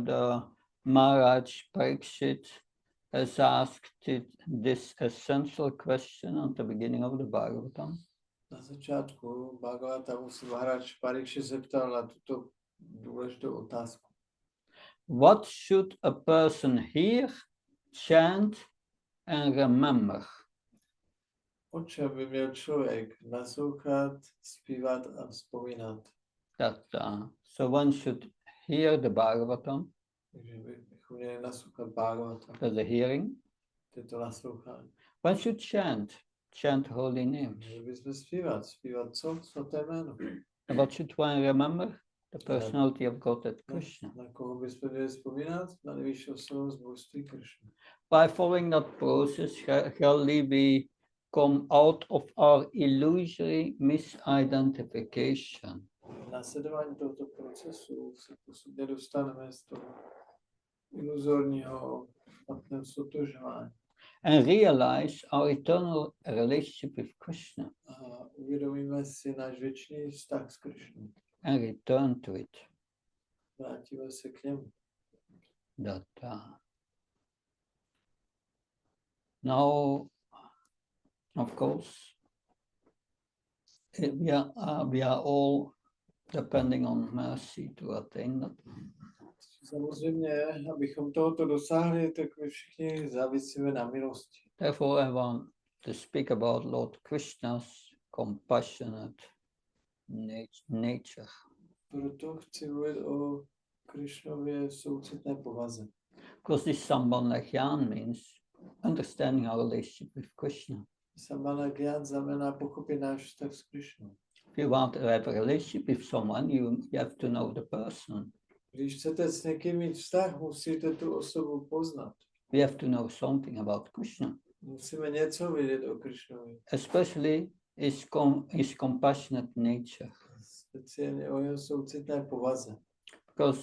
the Maharaj Parikshit has asked this essential question at the beginning of the Bhagavatam. Na začátku Bhagavatamu se Maharaj Parikshit zeptal na tuto důležitou otázku. What should a person hear, chant and remember? O čem by měl člověk naslouchat, zpívat a vzpomínat? So one should hear the Bhagavatam, Takže bychom měli naslouchat Bhagavatam. that's the hearing. To je to naslouchání. One should chant holy names. Měli bychom zpívat co? Svaté jméno. And what should one remember? The personality of God at Krishna. Na koho bychom měli vzpomínat? Na nejvyšší osobnost božství Krishna. By following that process, really we come out of our illusory misidentification. Následování tohoto procesu se postupně dostaneme z toho iluzorního špatného sotožování. And realize our eternal relationship with Krishna A uvědomíme si náš věčný vztah s Krishnou. and return to it. Vrátíme se k němu. Now, of course, we are all depending on mercy to attain that. Samozřejmě, abychom tohoto dosáhli, tak my všichni závisíme na milosti. Therefore, I want to speak about Lord Krishna's compassionate nature. Proto chci mluvit o Krishnově soucitné povaze. Because this Sambandha means understanding our relationship with Krishna. Sambandha Gyan znamená pochopit náš vztah s Krishnou. If you want to have a relationship with someone, you have to know the person. Když chcete s někým mít vztah, musíte tu osobu poznat. We have to know something about Krishna, Musíme něco vědět o Krishnovi. especially his compassionate nature. Speciálně o jeho soucitné povaze. Because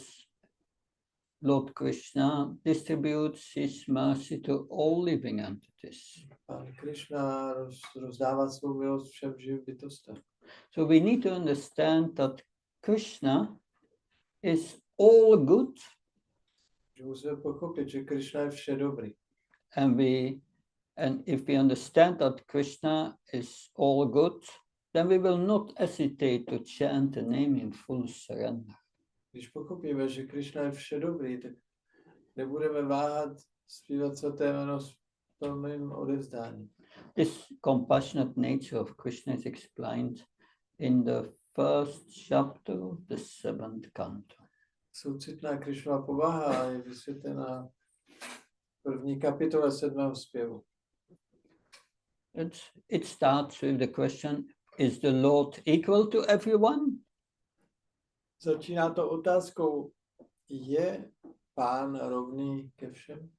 Lord Krishna distributes his mercy to all living entities. Pan Krishna rozdává svou milost všem živým bytostem. So we need to understand that Krishna is all good, Že musíme pochopit, že Krishna je vše dobrý. and if we understand that Krishna is all good, then we will not hesitate to chant the name in full surrender. Když pochopíme, že Krishna je vše dobrý, tak nebudeme váhat zpívat svaté jméno s plným odevzdáním. This compassionate nature of Krishna is explained in the first chapter of the 7th canto. Soucitná Krishnova povaha je vysvětlena v první kapitole 7. zpěvu. It starts with the question, is the Lord equal to everyone? Začíná to otázkou, je Pán rovný ke všem?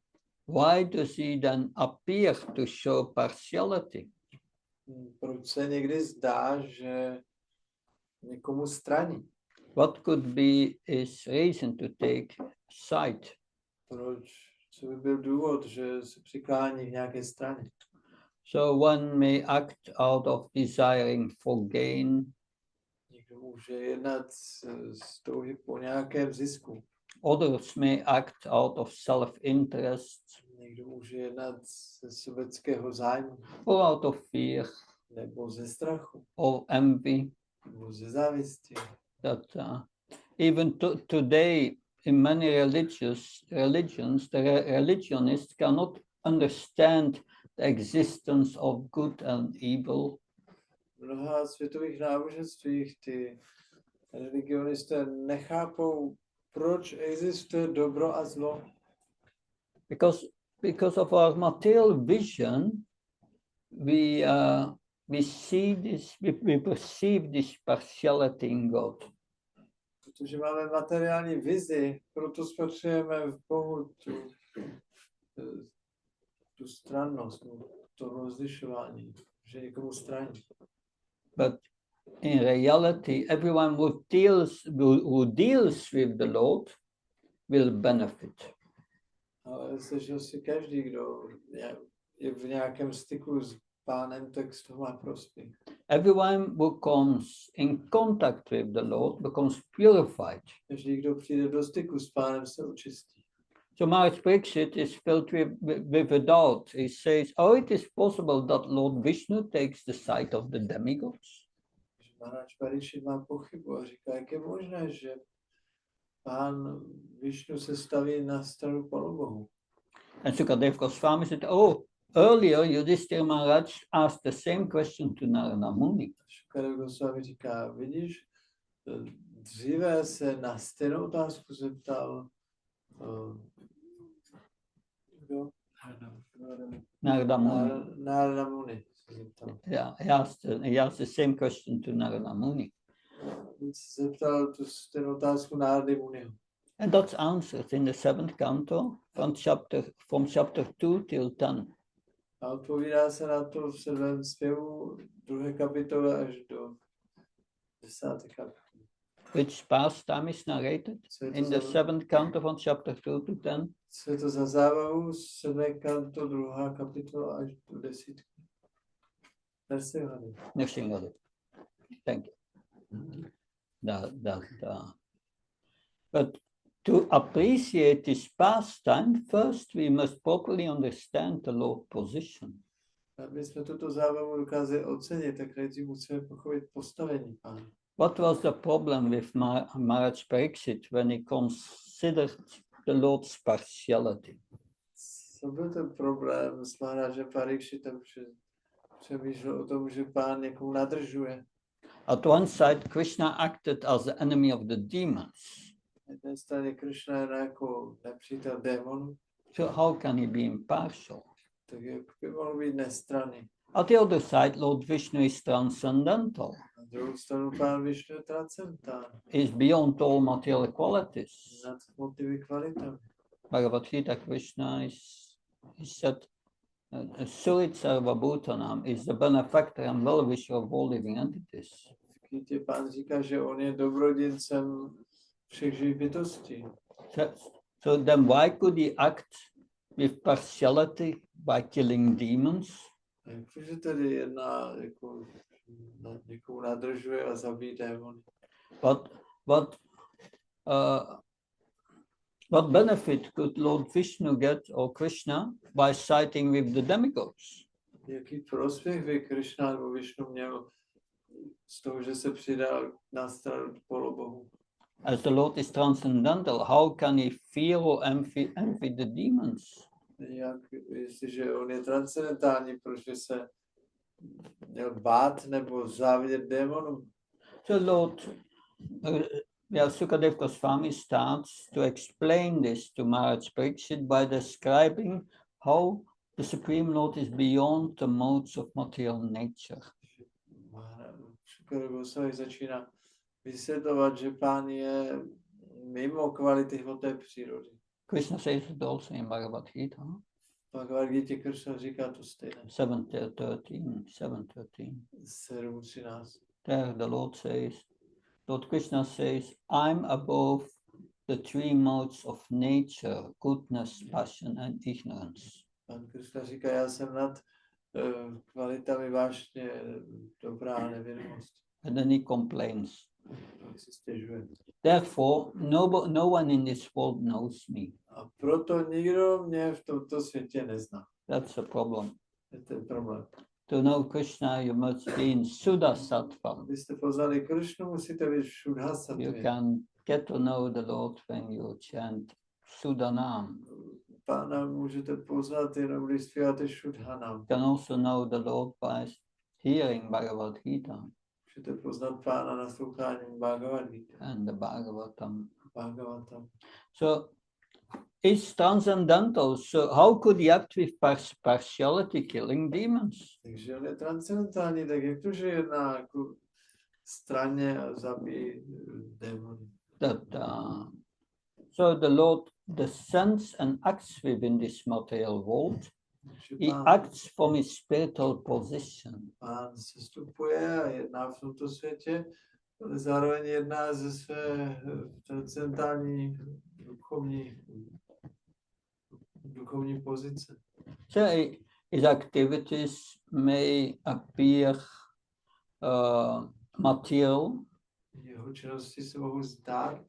Why does he then appear to show partiality? Proč se někdy zdá, že někomu straní? What could be his reason to take side? Co by byl důvod, že se přiklání k nějaké straně? So one may act out of desiring for gain. Někdo může jednat z touhy po nějakém zisku. Others may act out of self-interest. Někdo může jednat ze sobeckého zájmu. Or out of fear. Nebo ze strachu. Or envy. Nebo ze závisti. That even today in many religions, the religionists cannot understand the existence of good and evil. V mnoha světových náboženstvích ty religionisté nechápou, proč existuje dobro a zlo. Because of our material vision, we see this, we perceive this partiality in God. Protože máme materiální vizi, proto spatřujeme v Bohu tu tu strannost, to rozlišování, že někomu straní. But in reality, everyone who deals with the Lord will benefit. Ale že si každý, kdo je v nějakém styku s Pánem, tak z toho má prospěch. Everyone who comes in contact with the Lord becomes purified. Každý, kdo přijde do styku s Pánem, se očistí. So Maharaj Pariksit is filled with a doubt. He says, oh, it is possible that Lord Vishnu takes the side of the demigods. Maharaj Pariksit má pochybu a říká, jak je možné, že Pán Vishnu se staví na stranu polobohu. And Sukadeva Goswami said, oh, earlier Yudhishthira Maharaj asked the same question to Narada Muni. Sukadeva Goswami říká, vidíš, dříve se na stejnou otázku zeptal Narada Muni. Narada Muni. Yeah, he asked the same question to Narada Muni. Zeptal tu stejnou otázku Narady Muniho. And that's answered in the 7th canto from chapter 2 till 10. A odpovídá se na to v 7. zpěvu 2. kapitole až do 10. kapitoly. Which pastime is narrated in the 7th canto from chapter 2 to 10? Co je to za zábavu? 7. kanto, 2. kapitola až do 10. Nrsinghadev. Thank you. But to appreciate this pastime, first we must properly understand the Lord position. Aby jsme tuto zábavu dokázali ocenit, tak nejdřív musíme pochopit postavení Pána. What was the problem with Maharaj Pariksit when he considered the Lord's partiality? Co byl ten problém s Maharajem Pariksitem, že přemýšlel o tom, že Pán někomu nadržuje? At one side, Krishna acted as the enemy of the demons. Na jedné straně Krishna je jako nepřítel démonů. So how can he be impartial? Tak jak by mohl být nestranný? At the other side, Lord Vishnu is transcendental. Na druhou stranu Pán Vishnu je transcendentální. Is beyond all material qualities. Nad motivy kvalitami. Bhagavad Gita Krishna is said, Surit Sarva Bhutanam is the benefactor and well-wisher of all living entities. V Gitě Pán říká, že on je dobrodincem všech živých bytostí. So then why could he act with partiality by killing demons? Jakože tedy jedná, jako někomu nadržuje a zabíjí démony. What benefit could Lord Vishnu get or Krishna by siding with the demigods? Jaký prospěch by Krishna nebo Vishnu měl z toho, že se přidal na stranu polobohu? As the Lord is transcendental, how can he fear or envy the demons? Jestliže on je transcendentální, proč by se měl bát nebo závidět démonům? So Lord, Sukadeva Goswami starts to explain this to Maharaj Pariksit by describing how the Supreme Lord is beyond the modes of material nature. Sukadeva Goswami začíná vysvětlovat, že Pán je mimo kvality hmotné přírody. Krishna says it also in Bhagavad Gita. Bhagavad Gita Krishna říká to stejné. 7:13. There the Lord Krishna says, I'm above the three modes of nature, goodness, passion and ignorance. Pan Krishna říká, já jsem nad kvalitami vášně, dobrá a nevědomost. And then he complains. Si stěžuje. Therefore, no one in this world knows me. A proto nikdo mě v tomto světě nezná. That's a problem. Je ten problém. To know Krishna, you must be in Suddha Sattva. Abyste poznali Krishnu, musíte být v Šuddha Sattvě. You can get to know the Lord when you chant Sudanam. Pána můžete poznat jenom, když zpíváte Šuddhanam. You can also know the Lord by hearing Bhagavad Gita. Můžete poznat Pána nasloucháním Bhagavad Gita. And the Bhagavatam. Bhagavatam. So it's transcendental. So how could he act with partiality, killing demons? Takže on je transcendentální, tak jak to, že jedná jako straně a zabíjí démony? So the Lord descends and acts within this material world. že He acts from his spiritual position. Pán sestupuje a jedná v tomto světě, ale zároveň jedná ze své transcendentální duchovní pozice. So his activities may appear material, Jeho činnosti se mohou zdát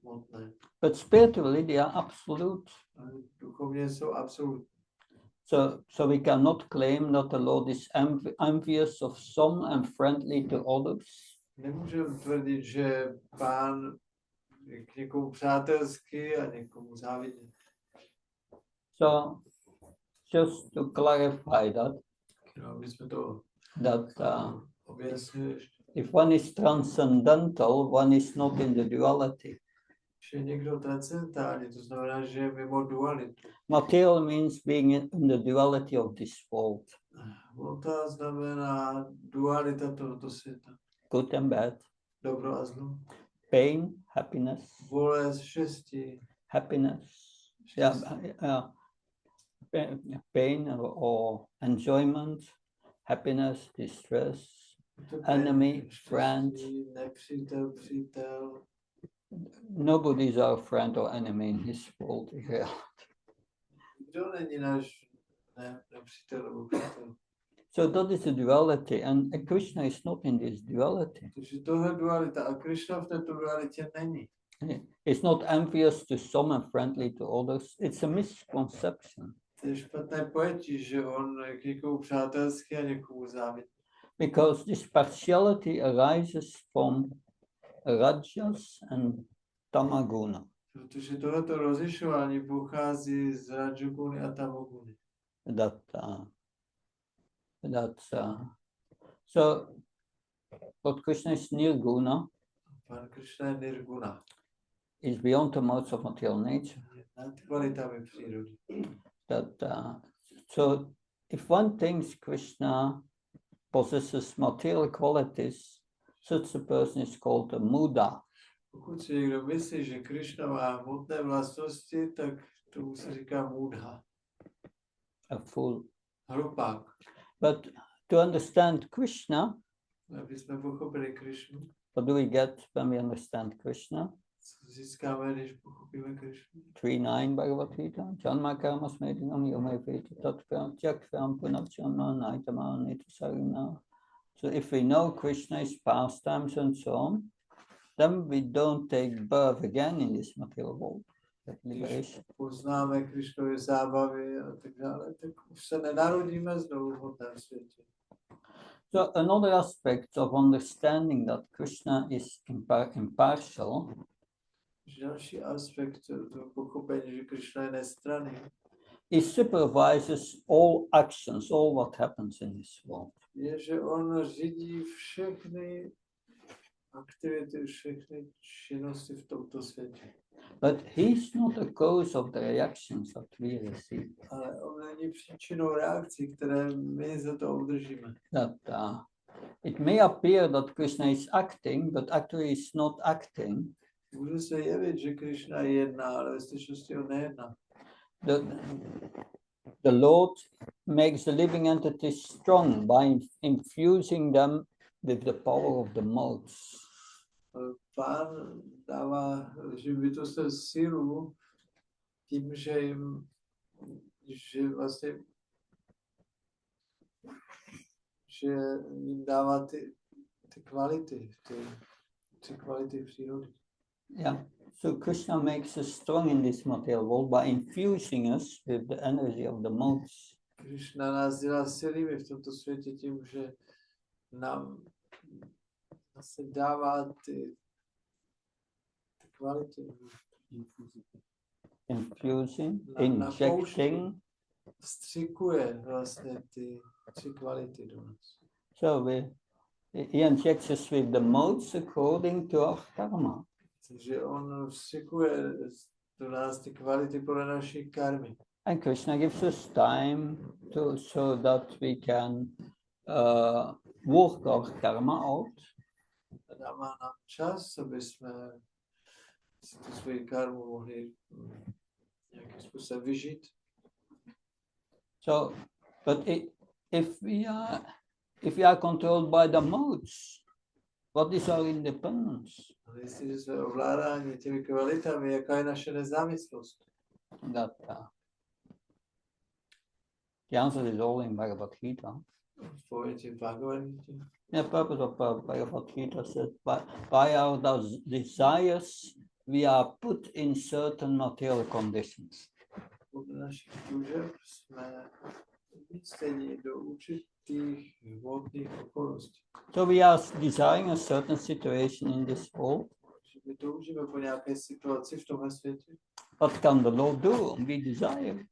hmotné, but spiritually they are absolute. ale duchovně jsou absolutní. So we cannot claim that the Lord is envious of some and friendly to others. Nemůžeme tvrdit, že Pán je k někomu přátelský a někomu závidí. So just to clarify that, My jsme to objasnili ještě. if one is transcendental, one is not in the duality. Že někdo transcendentální, to znamená, že je mimo dualitu. Material means being in the duality of this world. Hmota znamená dualita tohoto světa. Good and bad. Dobro a zlo. Pain, happiness. Bolest, štěstí. Happiness. Pain or enjoyment. Happiness, distress. Enemy, friend. Nepřítel, přítel. Nobody is our friend or enemy in this world. Kdo není náš nepřítel nebo přítel? So that is the duality, and Krishna is not in this duality. Takže tohle dualita a Krishna v této dualitě není. It's not envious to some and friendly to others. It's a misconception. To je špatné pojetí, že on je k někomu přátelský a někomu závidí. Because this partiality arises from rajas and tamaguna. Protože tohleto rozlišování pochází z rajaguny a tamaguny. So Lord Krishna is nirguna. Pán Krishna je nirguna. Is beyond the modes of material nature. Nad kvalitami přírody. So if one thinks Krishna possesses material qualities, such a person is called a muda. Pokud si někdo myslí, že Krishna má hmotné vlastnosti, tak tomu se říká mudha. A fool. Hlupák. But to understand Krishna, aby jsme pochopili Krishnu, what do we get when we understand Krishna? co získáme, když pochopíme Krishnu? 3.9 Bhagavad Gita, Janma karma smedinam yome veda tattvam tyakvam punavjanma naitama nitasarina. So if we know Krishna is pastimes and so on, then we don't take birth again in this material world. Když poznáme Krishnovy zábavy a tak dále, tak už se nenarodíme znovu v hmotném světě. So another aspect of understanding that Krishna is impartial. Další aspekt toho pochopení, že Krishna je nestranný. He supervises all actions, all what happens in this world. Je, že on řídí všechny aktivity, všechny činnosti v tomto světě. But he's not a cause of the reactions that we receive. Ale on není příčinou reakcí, které my za to obdržíme. It may appear that Krishna is acting, but actually is not acting. Může se jevit, že Krishna jedná, ale ve skutečnosti on nejedná. The Lord makes the living entities strong by infusing them with the power of the modes. Pán dává živým bytostem sílu tím, že jim dává ty kvality, ty kvality přírody. Yeah, so Krishna makes us strong in this material world by infusing us with the energy of the modes. Krishna nás dělá silnými v tomto světě tím, že nám se dává ty kvality. Infusing, injecting. Vstřikuje vlastně ty tři kvality do nás. So he injects us with the modes according to our karma. Takže on vstřikuje do nás ty kvality podle naší karmy. And Krishna gives us time so that we can work our karma out. Dává nám čas, aby jsme si tu svoji karmu mohli nějakým způsobem vyžít. So, but if we are controlled by the modes, what is our independence? Ale jestliže jsme ovládáni těmi kvalitami, jaká je naše nezávislost? That the answer is all in Bhagavad Gita. Odpověď v Bhagavad Gita. The purpose of Bhagavad Gita says, by our desires, we are put in certain material conditions. Podle našich tužeb jsme umístěni do určitých hmotných okolností. So we are desiring a certain situation in this world. Že my toužíme po nějaké situaci v tomhle světě. What can the Lord do? We desire.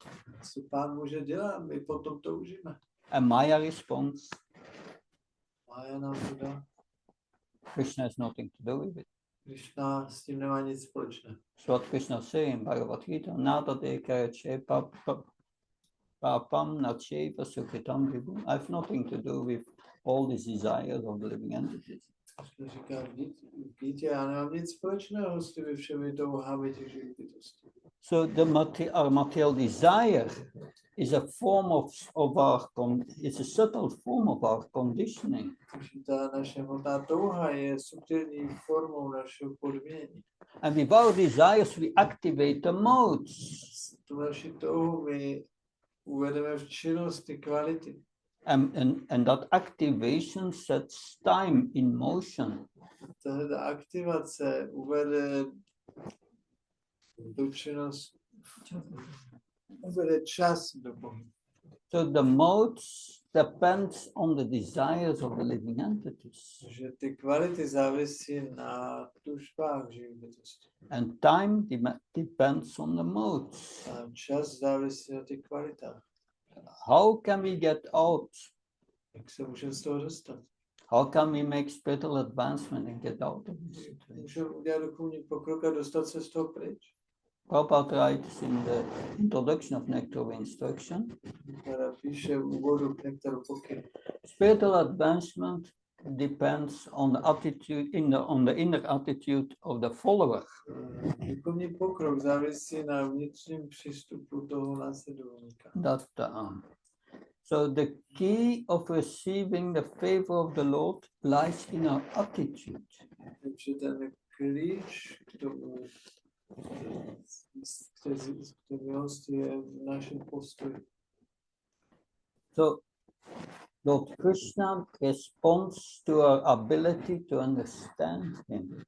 Co Pán může dělat? My potom toužíme. And Maya responds, Mája nám to dá. Krishna has nothing to do with it. Krishna s tím nemá nic společného. So what Krishna is saying in Bhagavad Gita, Nadate Karache Papam Nacheva Sukhitam Vibhu. I have nothing to do with all these desires of the living entities. Krishna říká v Gítě, já nemám nic společného s těmi všemi touhami těch živých bytostí. So our material desire is a form of it's a subtle form of our conditioning. Takže ta naše hmotná touha je subtilní formou našeho podmění. And with our desires we activate the modes. Tu naši touhu my uvedeme v činnost ty kvality. And that activation sets time in motion. Tahle aktivace uvede do činnost, uvede čas do pohybu. So the modes depends on the desires of the living entities. Že ty kvality závisí na tužbách živých bytostí. And time depends on the modes. A čas závisí na těch kvalitách. How can we get out? Jak se můžeme z toho dostat? How can we make spiritual advancement and get out of this situation? Můžeme udělat duchovní pokrok a dostat se z toho pryč. Prabhupada writes in the introduction of Nectar of Instruction, Která píše v úvodu k Nektaru pokynu. spiritual advancement depends on the attitude on the inner attitude of the follower. Duchovní pokrok závisí na vnitřním přístupu toho následovníka. So the key of receiving the favor of the Lord lies in our attitude. Takže ten klíč k tomu, k té milosti je v našem postoji. So Lord Krishna responds to our ability to understand him.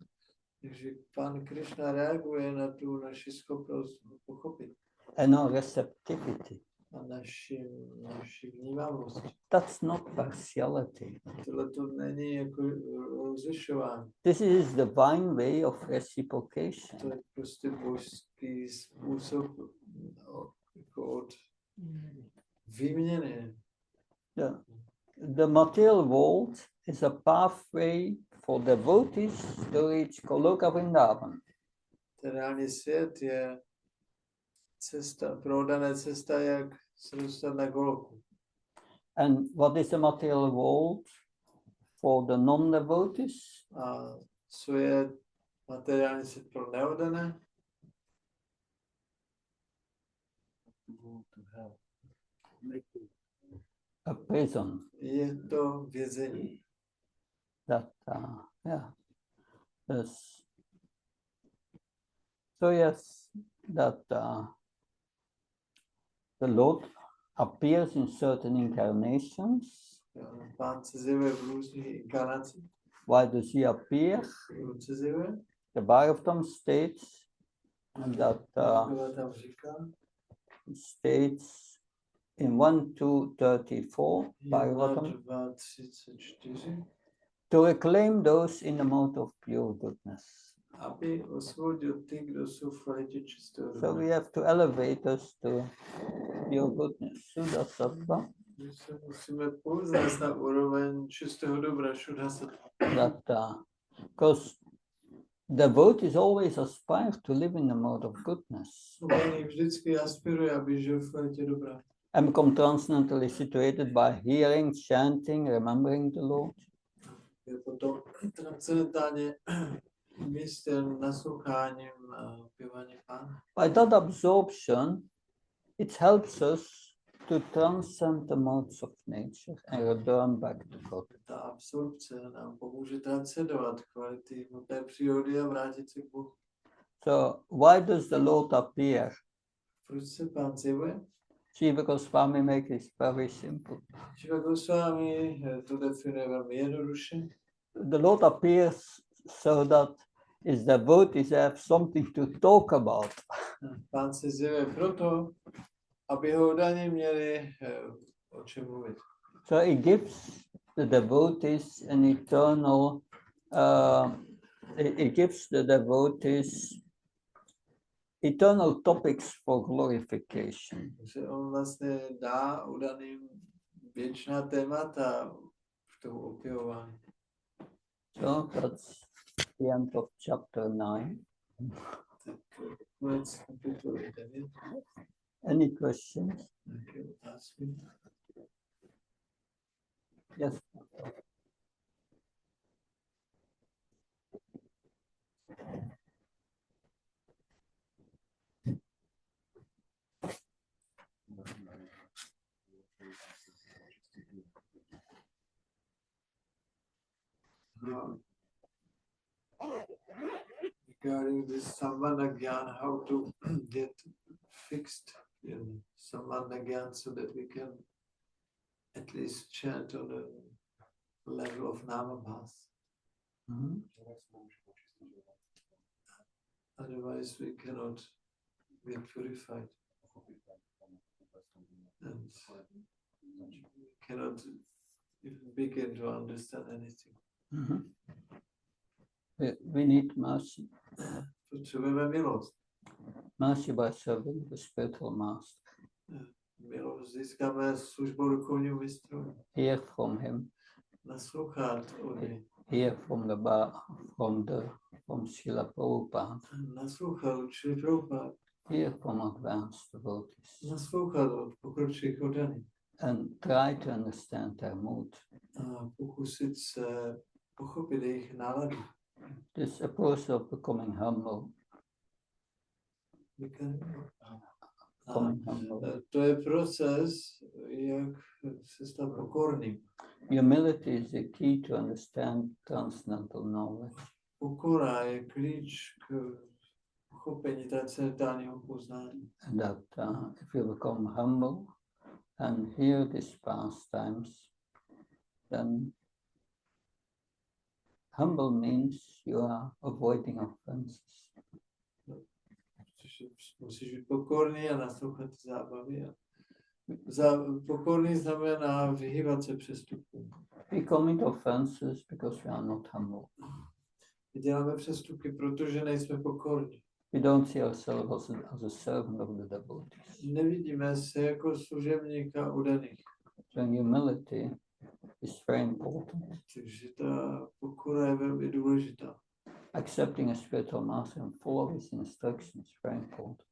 Takže Pán Krishna reaguje na tu naši schopnost pochopit. And our receptivity. A naši vnímavost. That's not partiality. Tohle to není jako rozlišování. This is divine way of reciprocation. To je prostě božský způsob jako od výměny. The material world is a pathway for devotees to reach Goloka Vrindavan. Ten reálný svět je cesta, prodané cesta, jak se dostat na Goloku. And what is the material world for the non-devotees? A co je materiální svět pro neoddané? A prison. Je to vězení. That yeah. Yes. So yes, that the Lord appears in certain incarnations. Pán se zjevuje v různých inkarnacích. Why does he appear? Proč se zjevuje? The Bhagavatam states that Tam říká, states in 1:34 Bhagavatam 2:34, to reclaim those in the mode of pure goodness. aby osvobodil ty, kdo jsou v kvalitě čistého So dobra. we have to elevate us to pure goodness. Shuddha sattva. My se musíme povznést na úroveň čistého dobra, šuddha sattva. That because devotees always aspire to live in the mode of goodness Oni vždycky aspiruje, aby žil v kvalitě dobra. and become transcendently situated by hearing, chanting, remembering the Lord. Je potom transcendentálně místem, nasloucháním a zpíváním Pána. By that absorption, it helps us to transcend the modes of nature and return back to God. Ta absorpce nám pomůže transcendovat kvality té přírody a vrátit se k Bohu. So why does the Lord appear? Proč se Pán zjevuje? Jiva Goswami makes it very simple. Jiva Goswami to definuje velmi jednoduše. The Lord appears so that his devotees have something to talk about. Pán se zjevuje proto, aby ho daně měli o čem mluvit. So he gives the devotees an eternal, he gives the devotees eternal topics for glorification. Takže on vlastně dá udaným věčná témata v tomu opěvování. So that's the end of chapter 9. Tak konec kapitoly 9. Any questions? Nějaké otázky? Yes. Regarding this Sambandha Gyan, how to get fixed in Sambandha Gyan so that we can at least chant on the level of Namabhas. Mm-hmm. Otherwise we cannot get purified and cannot even begin to understand anything. Mm-hmm. We need mercy. Potřebujeme milost. Mercy by serving the spiritual master. Milost získáme službou duchovního mistra. Hear from him. Naslouchat od něj. Hear from from Srila Prabhupada. Naslouchat od Srila Prabhupada. Hear from advanced devotees. Naslouchat od pokročilých oddaných. And try to understand their mood. A pokusit se pochopit jejich náladu. This a process of becoming humble. To je proces, jak se stát pokorným. Humility is the key to understand transcendental knowledge. Pokora je klíč k pochopení transcendentálního poznání. And that if you become humble and hear these pastimes, then humble means you are avoiding offenses. Musíš být pokorný a naslouchat zábavy. Pokorný znamená vyhýbat se přestupům. We commit offenses because we are not humble. My děláme přestupky, protože nejsme pokorní. We don't see ourselves as a servant of the devotees. Nevidíme se jako služebníka udaných. So humility is very important. Takže ta pokora je velmi důležitá. Accepting a spiritual master and follow his instructions is very important.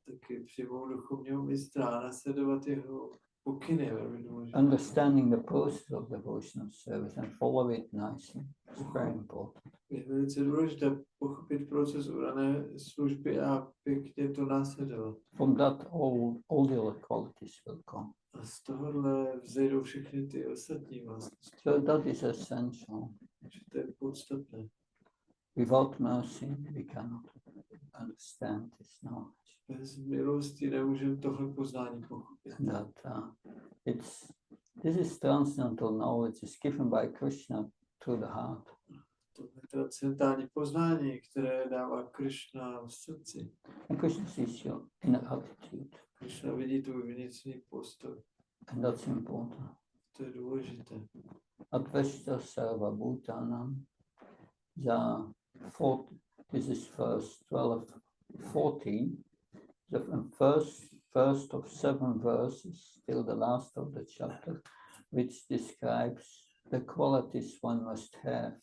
Taky přijmout duchovního mistra a nasledovat jeho pokyny je velmi důležité. Understanding the process of devotional service and follow it nicely is very important. Je velice důležité pochopit proces udané služby a pěkně to následovat. From that all the other qualities will come. A z tohohle vzejdou všechny ty ostatní vlastnosti. So that is essential. Takže to je podstatné. Without mercy, we cannot understand this knowledge. Bez milosti nemůžeme tohle poznání pochopit. This is transcendental knowledge is given by Krishna through the heart. To je transcendentální poznání, které dává Krishna v srdci. And Krishna sees your inner attitude. Krishna vidí tvůj vnitřní postoj. And that's important. To je důležité. Adveshta sarva bhutanam this is verse 12-14. The first of 7 verses till the last of the chapter, which describes the qualities one must have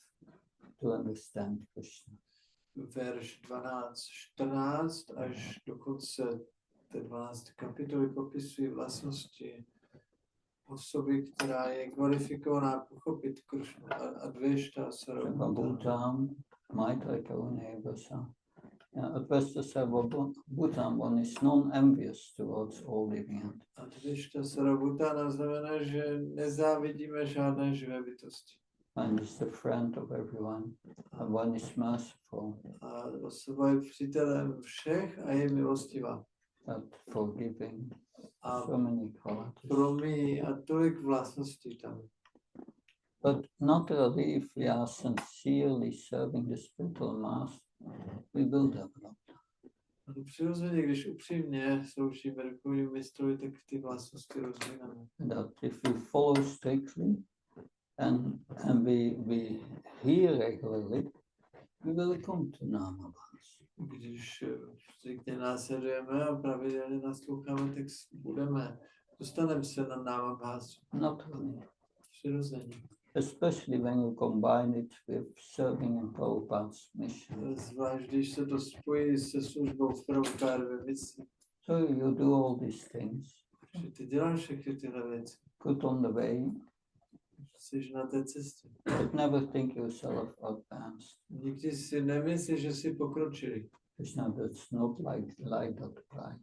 to understand Krishna. Verš 12, 14 až do konce té 12. kapitoly popisují vlastnosti osoby, která je kvalifikovaná pochopit Krishnu. Adveshta sarva bhutanam. Maitreya Karuna Vasa. Advaita Sarva Bhutan, one is non-envious towards all living entities. Advaita Sarva Bhutana znamená, že nezávidíme žádné živé bytosti. And is the friend of everyone, and one is merciful. A osoba je přítelem všech a je milostivá. That forgiving, A so many qualities. promíjí a tolik vlastností tam. But naturally, if we are sincerely serving the spiritual master, we will develop. Ale přirozeně, když upřímně sloužíme duchovnímu mistrovi, tak ty vlastnosti rozvíjáme. That if we follow strictly and we hear regularly, we will come to Namabhas. Když striktně následujeme a pravidelně nasloucháme, tak dostaneme se na Namabhasu. Naturally. Přirozeně. Especially when you combine it with serving in Prabhupada's mission. Zvlášť, když se to spojí se službou v Prabhupádově misi. So you do all these things, Že ty děláš všechny tyhle věci. put on the way, Jsi na té cestě. but never think yourself advanced. Nikdy si nemyslíš, že jsi pokročilý. Krishna does not like that pride.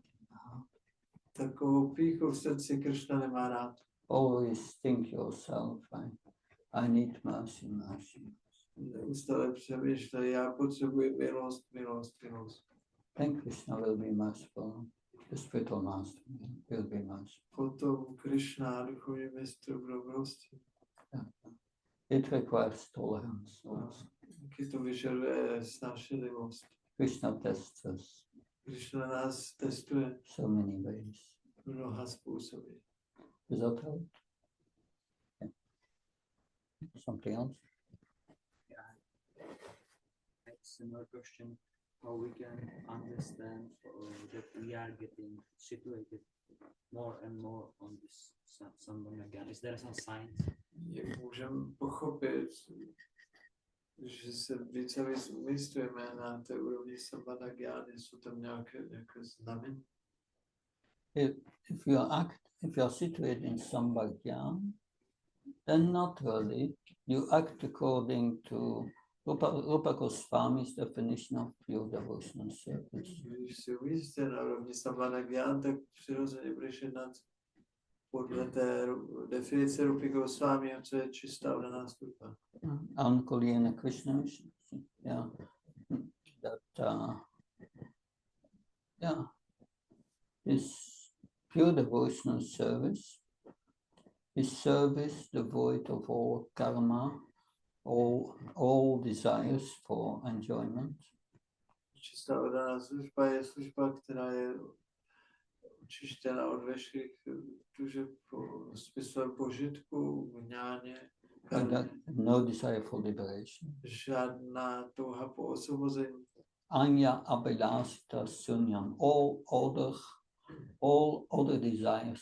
Takovou pýchu v srdci Kršna nemá rád. Always think yourself, I need mercy, mercy. Neustále přemýšlej, já potřebuji milost, milost, milost. Then Krishna will be merciful. The spiritual master will be merciful. Potom Kršna, duchovní mistr, budou milostiv. It requires tolerance also. Taky to vyžaduje snášenlivost. Krishna tests us Kršna nás testuje so many ways. mnoha způsoby. Is that right? Yeah. Something else? Yeah. It's another question. How we can understand that we are getting situated more and more on this Sambandha again. Is there some signs? Jak můžeme pochopit, že se více a víc umístujeme na té úrovni Sambandha Gyány, jsou tam nějaké znamení? If you are situated in Sambandha, then naturally you act according to Rupa Goswami's definition of pure devotional service. Když se umístíte na úrovni Sambandha Gyány, tak přirozeně budeš jednat podle té definice Rupy Goswami, co je čistá oddaná služba. Ankulina Krishna, yeah, this pure devotional service is service devoid of all karma, all desires for enjoyment. Čistá oddaná služba je služba, která je očištěna od veškerých tužeb po smyslem požitku, vňáně, no desire for liberation. žádná touha po osvobození. Anya abhilasita sunyam. All other desires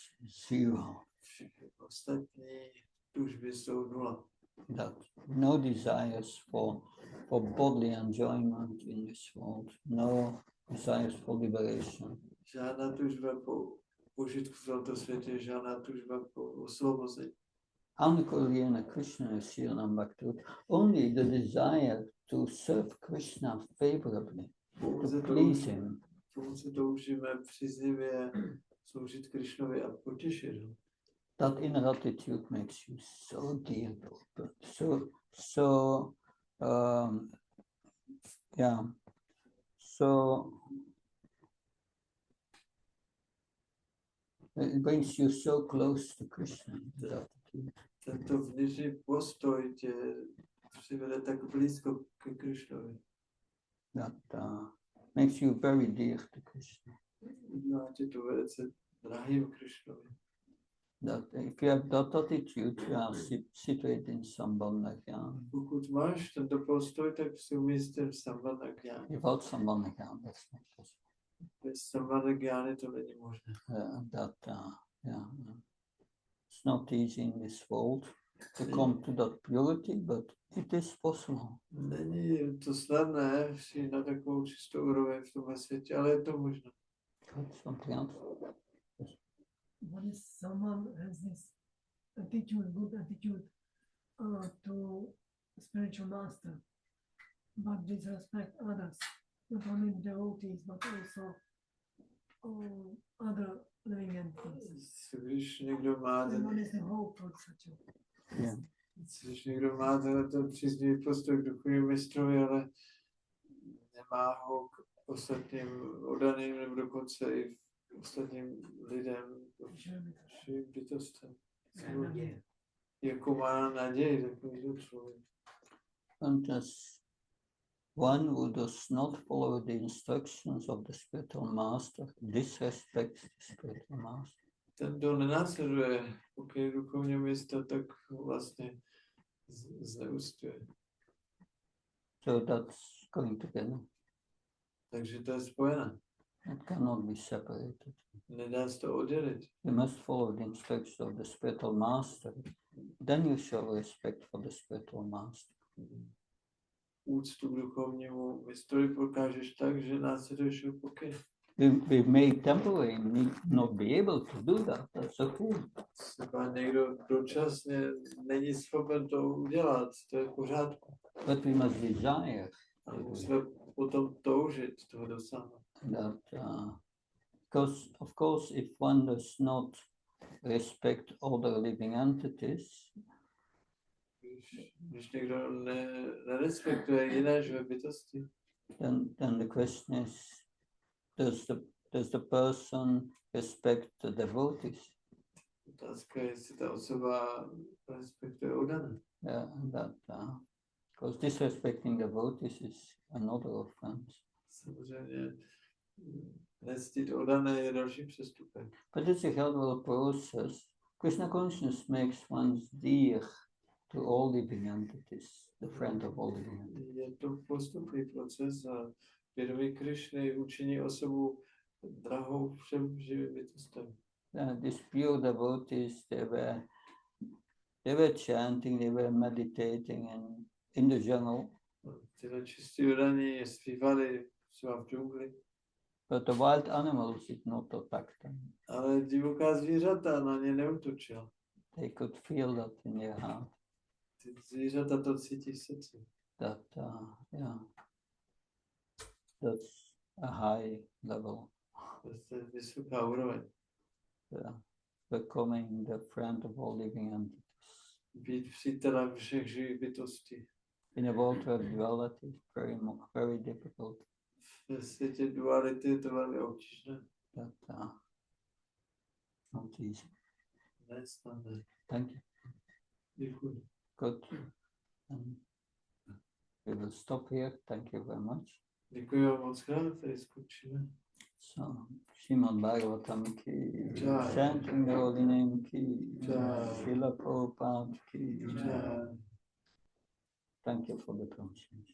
zero. Všechny ostatní tužby jsou nula. That no desires for bodily enjoyment in this world, no desires for liberation. Žádná tužba po požitku v tomto světě, žádná tužba po osvobození. Anukulina Krishna Siranam Bhakti. Only the desire to serve Krishna favorably, to please him. Pouze toužíme příznivě sloužit Krishnovi a potěšit ho. That inner attitude makes you so dear to open. It brings you so close to Krishna. That attitude. Tento vnitřní postoj tě přivede tak blízko k Krishnovi. That makes you very dear to Krishna. Udělá tě to velice drahým Krishnovi. That if you have that attitude, you are situated in Sambandha Gyana. Pokud máš tento postoj, tak si umístěn v Sambandha Gyáně. Without Sambandha Gyana, that's not possible. Bez Sambandha Gyány to není možné. It's not easy in this world to come to that purity, but it is possible. Není to snadné přijít na takovou čistou úroveň v tomhle světě, ale je to možné. Something else? What if someone has this attitude, good attitude to spiritual master, but disrespect others, not only devotees, but also all other living entities. Když někdo má And ten, what is the hope for such a Yeah. když někdo má ten příznivý postoj k duchovnímu mistrovi, ale nemá ho k ostatním oddaným nebo dokonce i k ostatním lidem, všem bytostem. Jako má naději takovýto člověk. And as one who does not follow the instructions of the spiritual master disrespects the spiritual master. Ten, kdo nenásleduje pokyn duchovního mistra, tak vlastně zneúctuje. So that's going together. Takže to je spojené. It cannot be separated. Nedá se to oddělit. You must follow the instructions of the spiritual master. Then you show respect for the spiritual master. Úctu k duchovnímu mistrovi prokážeš tak, že následuješ jeho pokyn. We may temporarily not be able to do that. That's okay. Třeba někdo dočasně není schopen to udělat, to je v pořádku. But we must desire Ale musíme potom toužit toho dosáhnout. that. Because, of course, if one does not respect other living entities, Když někdo nerespektuje jiné živé bytosti, then the question is, does the person respect the devotees? otázka je, jestli ta osoba respektuje oddané. Because disrespecting devotees is another offense. Samozřejmě nectit oddané je další přestupek. But it's a gradual process. Krishna consciousness makes one's dear to all living entities, the friend of all living entities. Je to postupný proces a vědomí Krišny učiní osobu drahou všem živým bytostem. These pure devotees, they were chanting, they were meditating in the jungle, Tyhle čistí oddaní zpívali třeba v džungli, but the wild animals did not attack them. ale divoká zvířata na ně neútočila. They could feel that in their heart, Ty zvířata to cítí v srdci. that, that's a high level, To je vysoká úroveň. becoming the friend of all living entities. Být přítelem všech živých bytostí. In a world where duality is very difficult, Ve světě duality je to velmi obtížné. that not easy. Nesnadné. Thank you. Děkuji. Good. We will stop here. Thank you very much. Děkuji vám moc krát, tady skončíme. So, Srimad Bhagavatam ki, Jai. Chanting the holy name ki, Jai. Srila Prabhupada ki. Jai. Thank you for the permission.